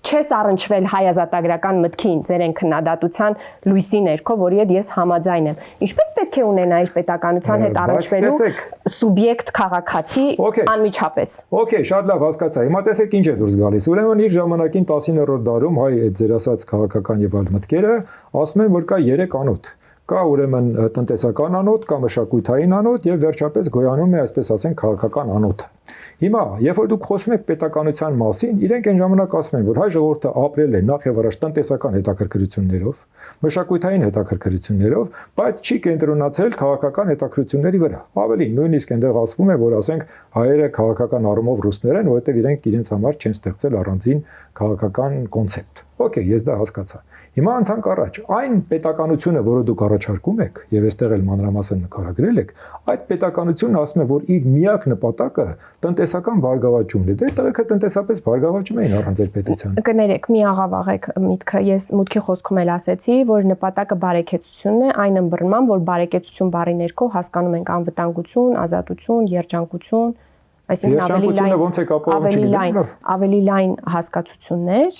չես առնչվել հայ ազատագրական մտքին, ձեր են քննադատության լույսի ներքո, որի հետ ես համաձայն եմ։ Ինչպես պետք է ունենայր պետականության հետ առնչվելու սուբյեկտ քաղաքացի անմիջապես։ Okay, շատ լավ հասկացա։ Հիմա տեսեք ինչ է դուրս գալիս։ Ուրեմն իր ժամանակին 19-րդ դարում հայ այդ ձեր ասած քաղաքական եւ այլ մտքերը ասում են, որ կա 3 անոթ։ Կա ուրեմն տնտեսական անոթ, կա մշակութային անոթ եւ վերջապես գոյանում է, այսպես ասենք, քաղաքական անոթը։ Հիմա, երբ որ դուք խոսում եք պետականության մասին, իրենք այն ժամանակ ասում են, որ հայ ժողովուրդը ապրել է նախ եւ առաջ տնտեսական հետաքրքրություններով, մշակութային հետաքրքրություններով, բայց չի կենտրոնացել քաղաքական հետաքրքրությունների վրա։ Ավելին, նույնիսկ այնտեղ ասվում է, որ ասենք հայերը քաղաքական առումով ռուսներ են, որովհետեւ իրենք իրենց համար չեն ստեղծել առանձին քաղաքական կոնցեպտ։ Okay, ես դա հասկացա։ Հիմա անցանք առաջ։ Այն պետականությունը, որը դուք առաջարկում եք, եւ այստեղ էլ մանրամասն նկարագրել եք, այդ պետականությունը ասում է, որ իր միակ նպատակը տնտեսական բարգավաճումն է։ Դե տղեկը տնտեսապես բարգավաճում էին առանց այդ պետության։ Կներեք, մի աղավաղեք միտքը, ես մուտքի խոսքում էլ ասեցի, որ նպատակը բարեկեցությունն է, այն ըմբռնման, որ բարեկեցություն բառի ներքո հասկանում ենք անվտանգություն, ազատություն, երջանկություն, այսինքն ավելի լայն հասկացություններ,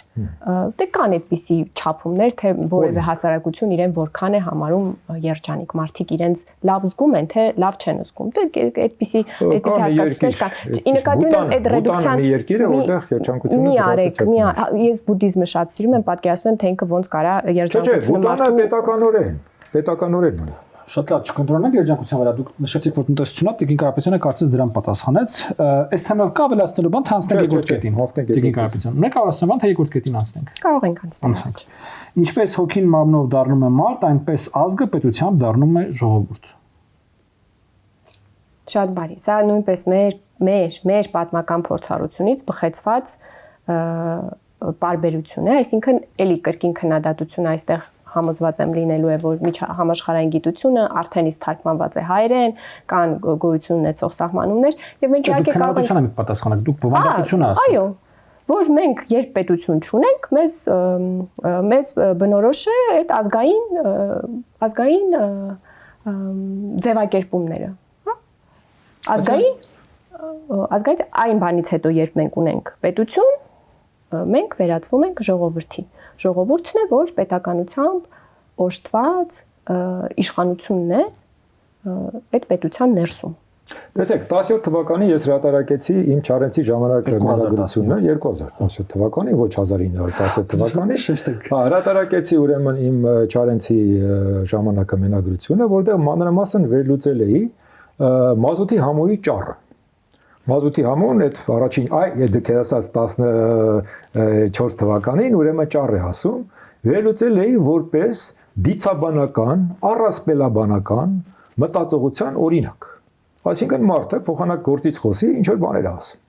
դե կան այդպիսի չափումներ, թե որևէ հասարակություն իրեն որքան է համարում երջանիկ, մարդիկ իրենց լավ զգում են, թե լավ չեն զգում, դե այդպիսի հասկացություններ կան։ Ի նկատի ունեմ այդ ռեդուկցիան մի երկիր է, որտեղ երջանկությունը մի արեք, ես բուդդիզմը շատ սիրում եմ, պատկերացնում եմ, թե ինքը ոնց կարա երջանկությունը մարդու պետականորեն Շատ լավ չկընտրոնենք երջանկության վրա դուք նշեցիք որ տնտեսությունն է Տիկին Կարապետյանը կարծես դրան պատասխանեց այս թեմայով կա ավելացնելու բան թե անցնենք երկրորդ կետին Տիկին Կարապետյան մենք ավելացնելու բան թե երկրորդ կետին անցնենք կարող ենք անցնել Ինչպես հոգին մարմնով դառնում է մարդ այնպես ազգը պետությամբ դառնում է ժողովուրդ Շատ բարի սա նույնպես մեր պատմական փորձառությունից բխեցված պարբերություն է այսինքն էլի կրկին քննադատություն այստեղ համոզված եմ լինելու է, որ համաշխարհային գիտությունը արդեն իսկ թարգմանված է հայերեն, կան գոյություն ունեցող սահմանումներ, եւ մենք իհարկե կարող ենք պատասխանենք, դուք բովանդակություն ասեք։ Այո, որ մենք երբ պետություն չունենք, մեզ բնորոշ է այդ ազգային ձևակերպումները, հա? Ազգային այն բանից հետո երբ մենք ունենք պետություն, մենք վերածվում ենք ժողովրդի։ Ժողովուրդն է, որ պետականությամբ օժտված իշխանությունն է այդ պետության ներսում։ Տեսեք, 17 թվականին ես հրատարակեցի իմ Չարենցի ժամանակ մենագրությունը 2017 թվականին, ոչ 1917 թվականին։ Հրատարակեցի ուրեմն իմ Չարենցի ժամանակը մենագրությունը, որտեղ մանրամասն վերլուծել էի մազութի համոյի ճառը։ Մազութի համոն այդ առաջին դուք ասած 14 թվականին ուրեմն ճառ է ասում, վերլուծել էի որպես դիցաբանական, առասպելաբանական մտածողության օրինակ։ Այսինքն մարդը փոխանակ գործից խոսի, ինչ որ բաներ ասում։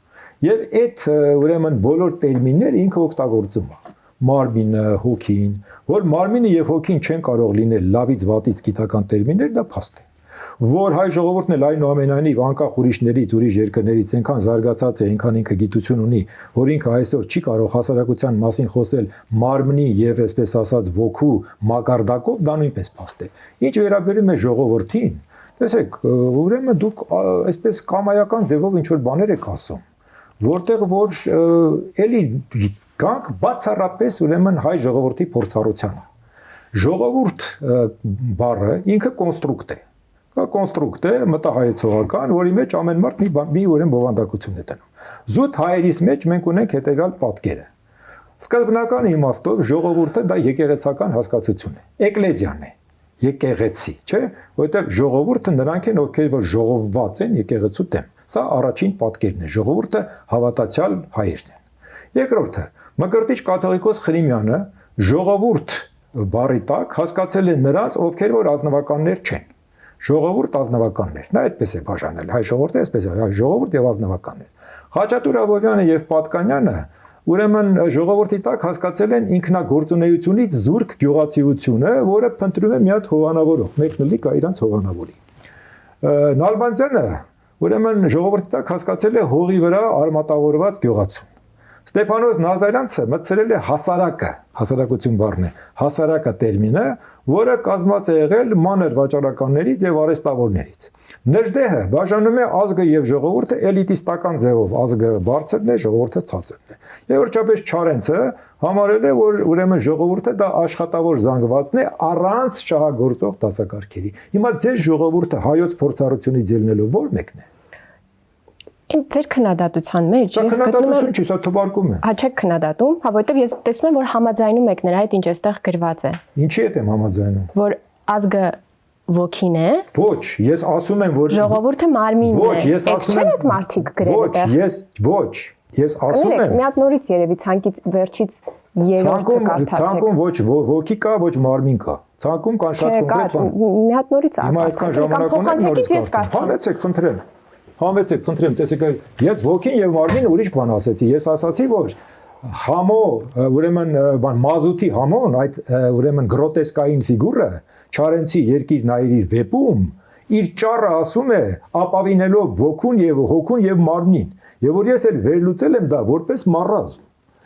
Եվ այդ ուրեմն բոլոր տերմինները ինքը օգտագործում է։ Մարմինը, հոգին, որ մարմինը եւ հոգին չեն կարող լինել լավից վատից գիտական տերմիններ, դա փաստ է։ Որ հայ ժողովուրդն էլ այնուամենայնիվ անկախ ուրիշներից, ուրիշ երկրներից այնքան զարգացած է, այնքան ինքը գիտություն ունի, որ ինքը այսօր չի կարող հասարակության մասին խոսել մարմնի եւ այսպես ասած ոգու մակարդակով, դա նույնպես փաստ է։ Ինչ վերաբերում է ժողովրդին, տեսեք, ուրեմն դուք այսպես կամայական ձևով ինչ որ բաներ եք ասում, որտեղ որ էլի գանք բացառապես ուրեմն հայ ժողովրդի փորձառությանը։ Ժողովուրդ բառը ինքը կոնստրուկտ է։ Կոնստրուկտ է մտահայեցողական, որի մեջ ամեն մարդ մի ուրեմն բովանդակություն է տնում։ Զուտ հայերիս մեջ մենք ունենք հետևյալ պատկերը։ Սկզբնական իմաստով ժողովուրդը դա եկեղեցական հասկացություն է։ Էկլեզիան է, եկեղեցի, չէ՞, որովհետև ժողովուրդը նրանք են, ովքեր որ ժողովված են եկեղեցու դեմ։ Սա առաջին պատկերն է։ Ժողովուրդը հավատացյալ հայերն են։ Երկրորդը, Մկրտիչ կաթողիկոս Խրիմյանը ժողովուրդ բառի տակ հասկացել է նրանց, ովքեր որ ազնվականներ չեն։ Ժողովուրդ ազնվականներ։ Նա այդպես է բաժանել, հայ ժողովուրդը այսպես է, հայ ժողովուրդ եւ ազնվականներ։ Խաչատուր Աբովյանը եւ Պատկանյանը ուրեմն ժողովրդի տակ հասկացել են ինքնագործունեությունից զուրկ գյուղացիությունը, որը փնտրում է մի հատ հովանավորող, մեկնելի կա իրանց հովանավորի։ Նալբանդյանը ուրեմն ժողովրդի տակ հասկացել է հողի վրա արմատավորված գյուղացուն։ Ստեփանոս Նազարյանցը մտցրել է հասարակը, հասարակություն բառն է, հասարակը տերմինը, որը կազմված է եղել մանր վաճառականներից եւ արհեստավորներից։ Նժդեհը բաժանում է ազգը եւ ժողովուրդը էլիտիստական ձևով, ազգը բարձրն է, ժողովուրդը ցածրն է։ Եվ վերջապես Չարենցը համարել է, որ ուրեմն ժողովուրդը դա աշխատավոր զանգվածն է առանց շահագործող դասակարգերի։ Հիմա ձեր ժողովուրդը հայոց փորձառությունից ելնելով ո՞ր մեկն է։ Ձեր քննադատության մեջ ես քննադատություն չի, սա թվարկում է։ Հա չեք քննադատում, հա որովհետև ես տեսնում եմ, որ համաձայնում եք նրա հետ ինչ էստեղ գրված է։ Ինչի հետ եմ համաձայնում։ Որ ազգը ոգին է։ Ոչ, ես ասում եմ, որ ժողովուրդը մարմինն է։ Ոչ, ես ասում եմ, այդ մարդիկ գրել է։ Ոչ, ես ասում եմ։ Մի հատ նորից երևի ցանկից վերջից երրորդը կարդացեք։ Ցանկում ոչ ոգի կա, ոչ մարմին կա։ Ցանկում կան շատ կոնկրետ բան։ Մի հատ նորից Հիմա այդքան ժամանակ ունեմ նորից կարդամ։ Համեցեք, խնդրեմ։ Համեցեք, խնդրեմ, տեսեք, ես ոգին եւ մարմինը ուրիշ բան ասեցի։ Ես ասացի, որ համո, ուրեմն բան մազութի համոն, այդ ուրեմն գրոտեսկային ֆիգուրը Չարենցի երկիր նայիրի վեպում իր ճառը ասում է ապավինելով ոգուն եւ հոգուն եւ մարմնին։ Եվ որ ես էլ վերլուծել եմ դա որպես մառազմ։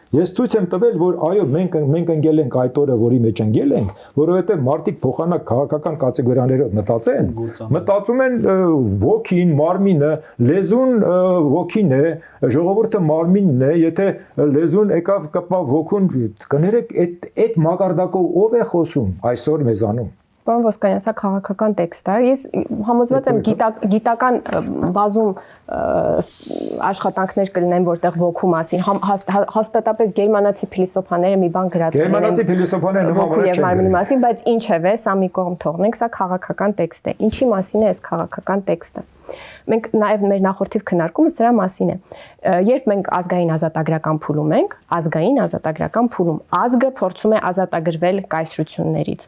Ես ցույց եմ տվել, որ այո, մենք ընկել ենք այդ օրը, որի մեջ ընկել ենք, որովհետև մարդիկ փոխանակ քաղաքական կատեգորիաներով մտածում են ոգին, մարմինը, լեզուն ոգին է, ժողովուրդը մարմինն է, եթե լեզուն եկավ կպավ ոգուն, կներեք, այդ մակարդակով ով է խոսում այսօր մեզանում։ Պարոն Ոսկանյան, սա քաղաքական տեքստ է։ Ես համոզված եմ գիտական բազում աշխատանքներ կլինեն, որտեղ ոգու մասին հաստատապես գերմանացի փիլիսոփաները մի բան գրած են։ Գերմանացի փիլիսոփաները ոգու եւ մարմնի մասին, բայց ինչևէ, սա մի կողմ թողնենք, սա քաղաքական տեքստ է։ Ինչի մասին է այս քաղաքական տեքստը։ Մենք նաև մեր նախորդիվ քննարկումը սրա մասին է։ Երբ մենք ազգային ազատագրական փուլում ենք, ազգային ազատագրական փուլում ազգը փորձում է ազատագրվել կայսրություններից։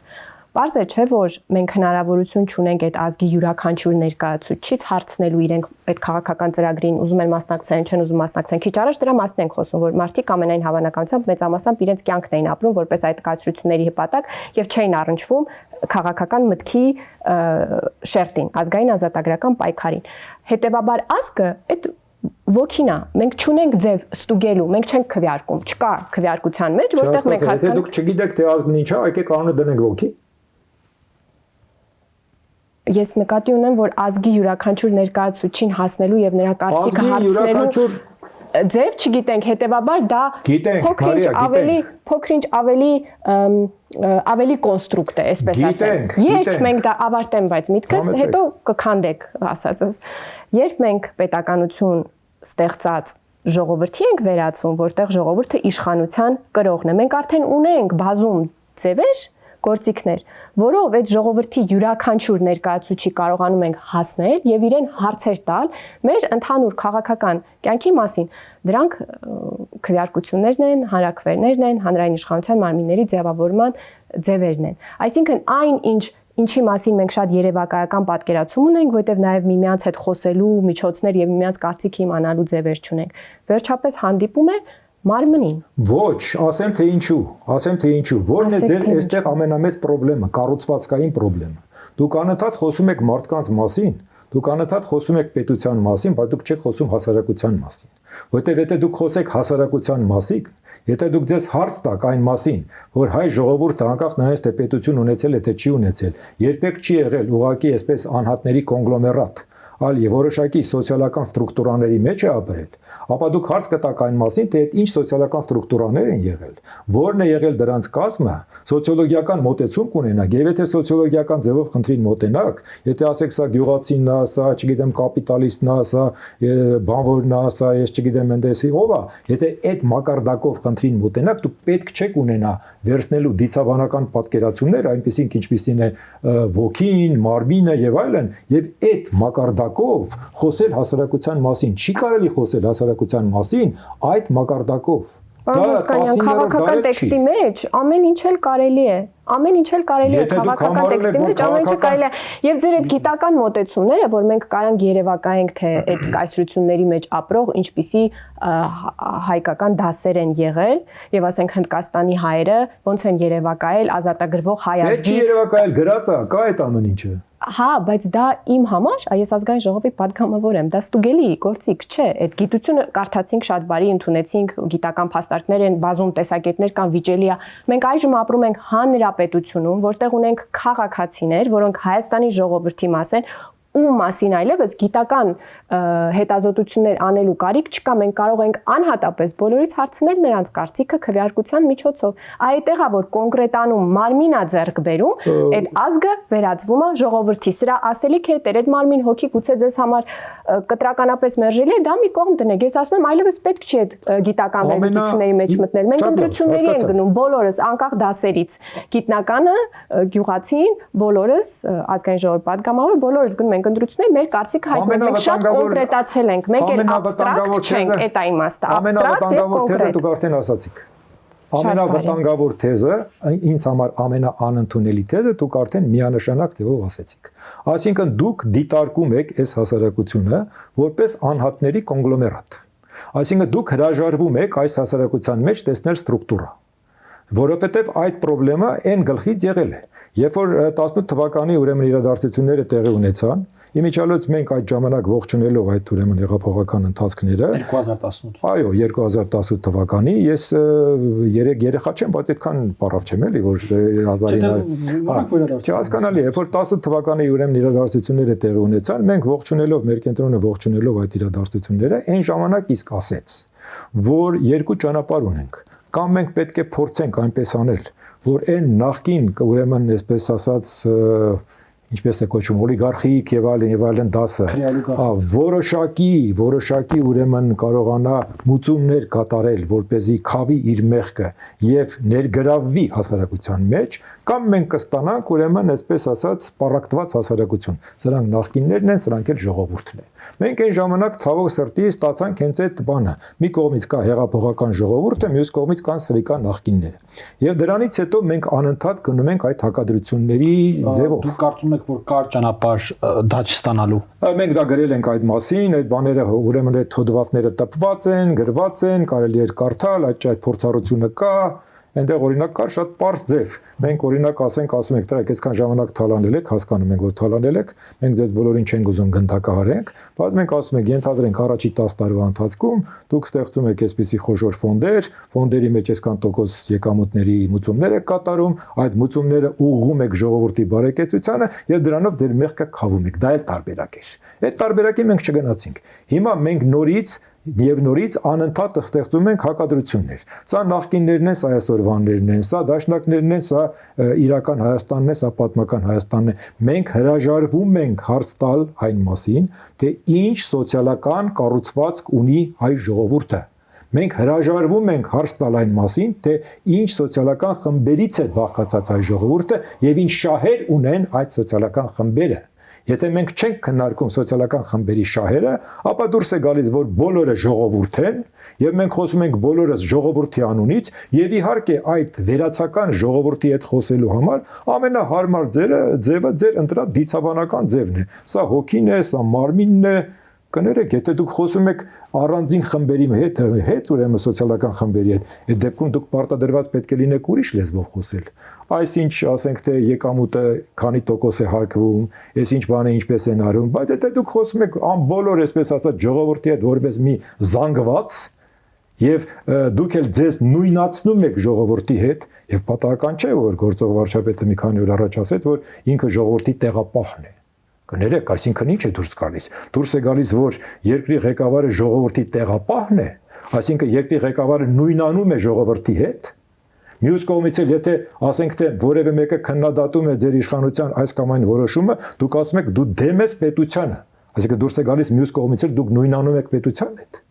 Պարզ է, չէ, որ մենք հնարավորություն չունենք այդ ազգի յուրաքանչյուր ներկայացուցիչից հարցնելու իրենք այդ քաղաքական ծրագրին ուզում են մասնակցեն, չեն ուզում մասնակցեն։ Քիչ առաջ դրա մասին ենք խոսում, որ մարդիկ ամենայն հավանականությամբ մեծամասամբ իրենց կյանքն էին ապրում որպես այդ կայսրությունների հպատակ եւ չէին առնչվում քաղաքական մտքի շերտին, ազգային ազատագրական պայքարին։ Հետևաբար ազգը այդ ոգին է, մենք չունենք ձև ստուգելու, մենք չենք քվեարկում, չկա քվեարկության մեջ, որտեղ մենք հասկանանք։ Եթե դուք չգիտեք թե ազգն ինչ է, եկեք անունը դնենք ոգի։ Ես նկատի ունեմ, որ ազգի յուրաքանչյուր ներկայացուցչին հասնելու եւ նրա կարծիքը հարցնելու ձև չգիտենք, հետեւաբար դա փոքրինչ ավելի կոնստրուկտ է, այսպես ասենք։ Երբ մենք դա ավարտենք, բայց միտքս հետո կքանդեք ասածս։ Երբ մենք պետականություն ստեղծած ժողովրդի ենք վերածվում, որտեղ ժողովուրդը իշխանության կրողն է։ Մենք արդեն ունենք բազում ձևեր, գործիքներ, որով այդ ժողովրդի յուրաքանչյուր ներկայացուցիչ կարողանում ենք հասնել եւ իրեն հարցեր տալ մեր ընդհանուր քաղաքական կյանքի մասին։ Դրանք քվեարկություններն են, հանրակրվերներն են, հանրային իշխանության մարմինների ձևավորման ձևերն են։ Այսինքն այն ինչի մասին մենք շատ երևակայական պատկերացում ունենք, որտեղ նաև միմյանց հետ խոսելու միջոցներ եւ միմյանց կարծիքի իմանալու ձևեր չունենք։ Վերջապես հանդիպում է մարմնին։ Ոչ, ասեմ թե ինչու, որն է ձեր այստեղ ամենամեծ խնդրեմը, կառուցվածքային խնդրեմը։ Դուք անընդհատ խոսում եք մարդկանց մասին, դուք անընդհատ խոսում եք պետության մասին, բայց դուք չեք խոսում հասարակության մասին։ Որտեղ եթե դուք խոսեք հասարակության մասին, եթե դուք ձեզ հարց տաք այն մասին, որ հայ ժողովուրդը անկախ նրանից թե պետություն ունեցել է թե չի ունեցել, երբեք չի եղել ուղղակի այսպես անհատների կոնգլոմերատ, այլ որոշակի սոցիալական ստրուկտուրաների մեջ է ապրել, ապա դուք հարց կտաք այն մասին, թե այդ ինչ սոցիալական ստրուկտուրաներ են եղել, որն է եղել դրանց կազմը, սոցիոլոգիական մոտեցում կունենաք, եւ եթե սոցիոլոգիական ձևով խնդրին մոտենաք, եթե ասեք սա գյուղացին է, սա, չգիտեմ, կապիտալիստն է, սա բանվորն է, սա, ես չգիտեմ, այնտեսի ով է, եթե այդ մակարդակով խնդրին մոտենաք, դուք պետք չեք ունենա վերցնելու դիցաբանական պատկերացումներ, այնպեսին ինչպիսին է ոգին, մարմինը եւ այլն, եւ այդ մակարդակով խոսել հասարակության մասին, չի կարելի խոսել հասարակության մասին այդ մակարդակով։ Պարոն քաղաքական տեքստի մեջ ամեն ինչ էլ կարելի է։ Ամեն ինչ էլ կարելի է քաղաքական տեքստի մեջ, ամեն ինչ կարելի է։ Եվ ձեր այդ գիտական մոտեցումները, որ մենք կարանք երևակայենք, թե այդ կայսրությունների մեջ ապրող ինչպիսի հայկական դասեր են եղել, եւ ասենք Հնդկաստանի հայերը ոնց են երևակայել ազատագրվող հայ ազգի։ Չի երևակայել, գրած է, կա այդ ամեն ինչը։ Հա, բայց դա իմ համար, ես ազգային ժողովի падգամավոր եմ, դա ստուգելի գործիք չէ։ Այդ գիտությունը կարդացինք շատ բարի, ընդունեցինք, գիտական փաստարկներ են, բազում տեսակետներ կան, վիճելի է։ Մենք այժմ ապրում ենք հանրապետությունում, որտեղ ունենք քաղաքացիներ, որոնք Հայաստանի ժողովրդի մաս են, ում մասին այլևս գիտական հետազոտություններ անելու կարիք չկա, մենք կարող ենք անհատապես բոլորից հարցնել նրանց կարծիքը քվեարկության միջոցով։ Այդտեղ է որ կոնկրետանում մարմինա ձեռք բերում, այդ ազգը վերածվում է ժողովրդի։ Սրա ասելիք է դեր այդ մարմին հոգի գուցե ձեզ համար կտրականապես մերժելի է, դա մի կողմ դնեք։ Ես ասում եմ այլևս պետք չի այդ գիտական վերլուծությունների մեջ մտնել։ Մենք ընտրությունների ենք գնում բոլորս անկախ դասերից։ Գիտնականը, գյուղացին, բոլորս ազգային ժողովի падգամավոր, բոլորս գնում ենք ընտրությունների, մեր կարծիքը հայտնում ենք, շատ կոնկրետացել ենք, մենք էլ աբստրակտ չենք, այդ է իմաստը, աբստրակտ եւ կոնկրետ։ Դուք արդեն ասացիք։ Ամենավտանգավոր թեզը, ինձ համար ամենաանընդունելի թեզը դուք արդեն միանշանակ ձևով ասեցիք։ Այսինքն դուք դիտարկում եք այս հասարակությունը որպես անհատների կոնգլոմերատ։ Այսինքն դուք հրաժարվում եք այս հասարակության մեջ տեսնել ստրուկտուրա, որովհետև այդ խնդրեմը այն գլխից եղել է։ Երբ որ 18 թվականի ուրեմն իրադարձությունները տեղի ունեցան, իմիջիալոց մենք այդ ժամանակ ողջունելով այդ ուրեմն հեղափոխական ընթացքները 2018։ Այո, 2018 թվականի ես երեխա չեմ, բայց այդքան պարավ չեմ էլի, որ 1900 հասկանալի է, երբ որ 18 թվականի ուրեմն իրադարձությունները տեղի ունեցան, մենք ողջունելով մեր կենտրոնը ողջունելով այդ իրադարձությունները, այն ժամանակ իսկ ասեց, որ երկու ճանապարհ ունենք, կամ մենք պետք է փորձենք այնպես անել, որ այն նախքին ուրեմն այսպես ասած ինչպես է կոչվում օլիգարխիկ եւ այլն դասը որոշակի ուրեմն կարողանա մուծումներ կատարել որպեսզի խավի իր մեղքը եւ ներգրավվի հասարակության մեջ կամ մենք կստանանք ուրեմն այսպես ասած պարակտված հասարակություն սրանք նախկիններն են սրանք էլ ժողովուրդն է մենք այն ժամանակ ցավոք սրտի ստացանք հենց այդ բանը մի կողմից կա հեղափոխական ժողովուրդը մյուս կողմից կան սրիկա նախկինները եւ դրանից հետո մենք անընդհատ գնում ենք այդ հակադրությունների ձևով դուք կարծում եք որ կար ճանապարհ դա չստանալու մենք դա գրել ենք այդ մասին այդ բաները ուրեմն այդ հոդվածները տպված են գրված են կարելի է կարդալ այդ փորձառությունը կա այնտեղ օրինակ կար շատ པարզ ձև մենք օրինակ ասում եք դրեք այսքան ժամանակ թալանել եք հասկանում ենք որ թալանել եք մենք ձեզ բոլորին չենք ուզում գնդակահարենք բայց մենք ասում ենք ենթադրենք առաջի 10 տարվա ընթացքում դուք ստեղծում եք այսպիսի խոշոր ֆոնդերի մեջ այսքան տոկոս եկամուտների մուծումներ եք կատարում այդ մուծումները ուղղում եք ժողովրդի բարեկեցությանը եւ դրանով ձեր մեղքը խավում եք դա էլ տարբերակ է այդ տարբերակի մենք չգնացինք հիմա մենք նորից անընդհատ ստեղծում ենք հակադրություններ։ Սա նախկիններն են, սա այսօրվաններն են, սա դաշնակներն են, սա իրական Հայաստանն է, սա պատմական Հայաստանն է։ Մենք հրաժարվում ենք հարց տալ այն մասին, թե ինչ սոցիալական կառուցվածք ունի հայ ժողովուրդը։ Մենք հրաժարվում ենք հարց տալ այն մասին, թե ինչ սոցիալական խմբերից է բաղկացած այս ժողովուրդը եւ ինչ շահեր ունեն այդ սոցիալական խմբերը։ Եթե մենք չենք քննարկում սոցիալական խմբերի շահերը, ապա դուրս է գալիս, որ բոլորը ժողովուրդ են, եւ մենք խոսում ենք բոլորս ժողովրդի անունից, եւ իհարկե այդ վերացական ժողովրդի հետ խոսելու համար ամենահարմար ձևը ձեր ընտրած դիցաբանական ձևն է։ Սա հոգին է, սա մարմինն է։ Կներեք, եթե դուք խոսում եք առանձին խմբերի հետ ուրեմն սոցիալական խմբերի հետ, այդ դեպքում դուք պարտադրված պետք է լինեք ուրիշ լեզվով խոսել։ Այսինչ, ասենք թե եկամուտը քանի տոկոս է հարկվում, այսինչ բանը ինչպես են արում, բայց եթե դուք խոսում եք բոլոր, այսպես ասած, ժողովրդի հետ որպես մի զանգված, եւ դուք էլ ձեզ նույնացնում եք ժողովրդի հետ, եւ պատահական չէ, որ գործող վարչապետը մի քանի օր առաջ ասեց, որ ինքը ժողովրդի տեղապահն է։ Կներեք, այսինքն ինչ է դուրս գալիս։ Դուրս է գալիս, որ երկրի ղեկավարը ժողովրդի տեղապահն է, այսինքն երկրի ղեկավարը նույնանում է ժողովրդի հետ։ Մյուս կողմից էլ եթե ասենք թե որևէ մեկը քննադատում է ձեր իշխանության այս կամ այն որոշումը, դուք ասում եք դու դեմ ես պետությանը։ Այսինքն դուրս է գալիս մյուս կողմից էլ դուք նույնանում եք պետության հետ։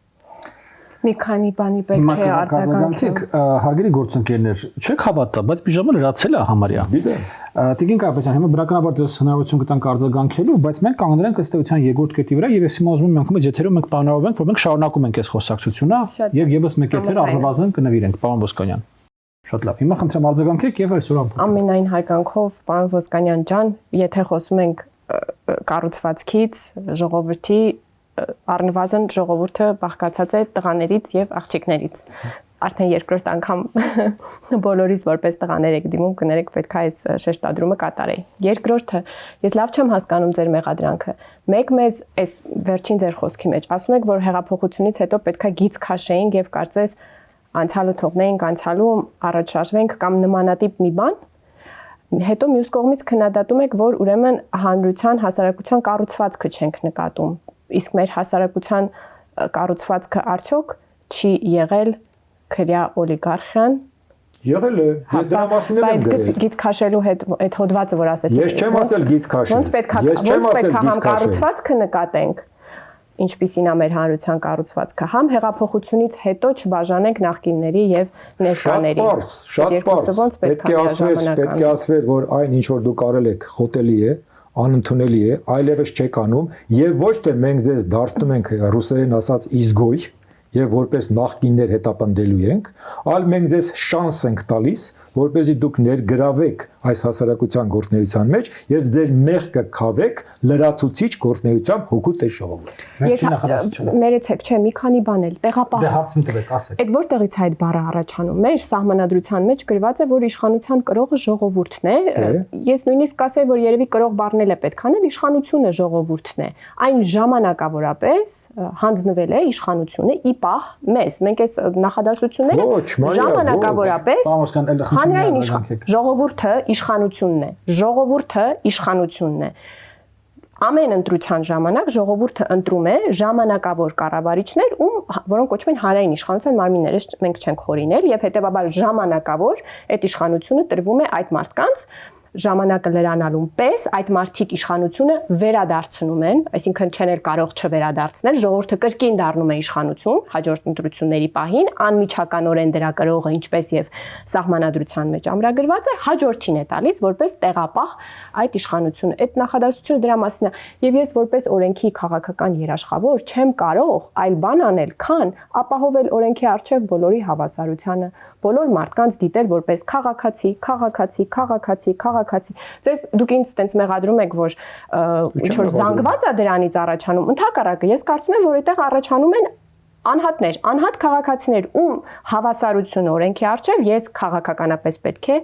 Մի քանի բանի պետք է արձագանքեք, հարգելի գործընկերներ, չեք հավատա, բայց պիժամը լրացել է համարյա։ Տիկին Կարապետյան, հիմա բնականաբար դες հնարավորություն կտանք արձագանքելու, բայց մենք կանգնենք ըստ էության երկրորդ կետի վրա եւ ես հիմա ուզում եմ մենք եթերում մենք պայմանավորվենք, որ մենք շարունակում ենք այս խոսակցությունը եւ եւս մեկ եթեր առնվազն կնվիրենք, պարոն Ոսկանյան։ Շատ լավ։ Հիմա խնդրեմ արձագանքեք եւ այսօր ամփոփենք։ Ամենայն հայկանքով, պարոն Ոսկանյան ջան, եթե խոսում ենք կառուցվածքից, ժողովրդի առնվազն ժողովուրդը բաղկացած է տղաներից եւ աղջիկներից։ Արդեն երկրորդ անգամ բոլորից որպես տղաներ եք դիմում, կներեք պետք է այս շեշտադրումը կատարեի։ Երկրորդը, ես լավ չեմ հասկանում ձեր մեղադրանքը։ Մեկ մեզ այս վերջին ձեր խոսքի մեջ ասում եք, որ հեղափոխությունից հետո պետք է գիծ քաշեինք եւ կարծես անցյալը թողնեինք անցյալում, առաջ շարժվենք կամ նմանատիպ մի բան։ Հետո մյուս կողմից քննադատում եք, որ ուրեմն հանրության հասարակության կառուցվածքը չենք նկատում։ Իսկ մեր հասարակության կառուցվածքը արդյոք չի եղել քրյա օլիգարխիան։ Եղել է, ես դրա մասին եմ գրել։ Գիծ քաշելու հետ այդ հոդվածը, որ ասեցիք։ Ես չեմ ասել գիծ քաշել։ Ոնց պետք է համ կառուցվածքը նկատենք, ինչպիսին է մեր հանրության կառուցվածքը, համ հեղափոխությունից հետո չբաժանենք նախկինների եւ ներկաների։ Շատ պարզ, պետք է ասվեր, որ այն ինչ որ դուք արել եք խոտելի է, անընդունելի է, այլևս չեք անում եւ ոչ թե մենք ձեզ դարձնում ենք ռուսերեն ասած իզգոյ եւ որպես նախկիններ հետապնդելու ենք, այլ մենք ձեզ շանս ենք տալիս, որպեսզի դուք ներգրավեք այս հասարակության գործունեության մեջ եւ ձեր մեղքը քավեք լրացուցիչ գործունեությամբ հոգուտ է ժողովուրդ։ Ներեցեք, չէ, մի քանի բան էլ տեղապահ։ Դե հարց մի տվեք, ասեք։ Այդ որտեղից է այդ բառը առաջանում։ Մեր սահմանադրության մեջ գրված է, որ իշխանության կրողը ժողովուրդն է։ Ես նույնիսկ ասեի, որ երևի կրող բառն էլ է պետք անել, իշխանությունը ժողովուրդն է։ Այն ժամանակավորապես հանձնվել է իշխանությունը ի պահ մեզ։ Մենք այս նախադասությունները ժամանակավորապես հանրային ժողովուրդը իշխանությունն է։ Ժողովուրդը իշխանությունն է։ Ամեն ընտրության ժամանակ ժողովուրդը ընտրում է ժամանակավոր կառավարիչներ, որոնք կոչվում են հանրային իշխանության մարմիններ, մենք չենք խորինել եւ հետեւաբար ժամանակավոր այդ իշխանությունը տրվում է այդ մարդկանց ժամանակը լրանալուն պես այդ մարդիկ իշխանությունը վերադարձնում են, այսինքն չեն կարող չվերադարձնել, ժողովուրդը կրկին դառնում է իշխանություն հաջորդ ընտրությունների պահին, անմիջականորեն դրա կրողը ինչպես եւ սահմանադրության մեջ ամրագրված է, հաջորդին է տալիս որպես տեղապահ այդ իշխանությունը։ Այդ նախադասությունը դրա մասին է եւ ես որպես օրենքի քաղաքական երաշխավոր չեմ կարող այլ բան անել, քան ապահովել օրենքի առջեւ բոլորի հավասարությանը, բոլոր մարդկանց դիտել որպես քաղաքացի։ Ձեզ դուք ինձ տենց մեղադրում եք, որ ինչ որ զանգված է դրանից առաջանում։ Ընդհակառակը, ես կարծում եմ, որ այդտեղ առաջանում են անհատներ, անհատ քաղաքացիներ, ում հավասարությունը օրենքի առջև ես քաղաքականապես պետք է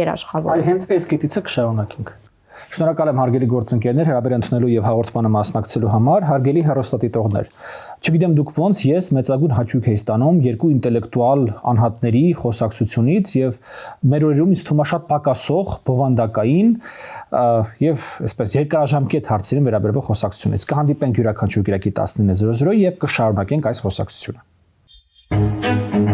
երաշխավոր։ Այ հենց այս կետից է կշարունակենք։ Շնորհակալ եմ հարգելի գործընկերներ հրավեր ընդունելու եւ հաղորդմանը մասնակցելու համար, հարգելի հեռուստադիտողներ։ Չգիտեմ դուք ոնց, ես մեծագույն հաճույք եմ ստանում երկու ինտելեկտուալ անհատների խոսակցությունից եւ մեր օրերում ինձ թվում է շատ պակասող, բովանդակային եւ այսպես երկարաժամկետ հարցերին վերաբերող խոսակցությունից։ Կհանդիպենք յուրաքանչյուր կիրակի 19:00 եւ կշարունակենք այս խոսակցությունը։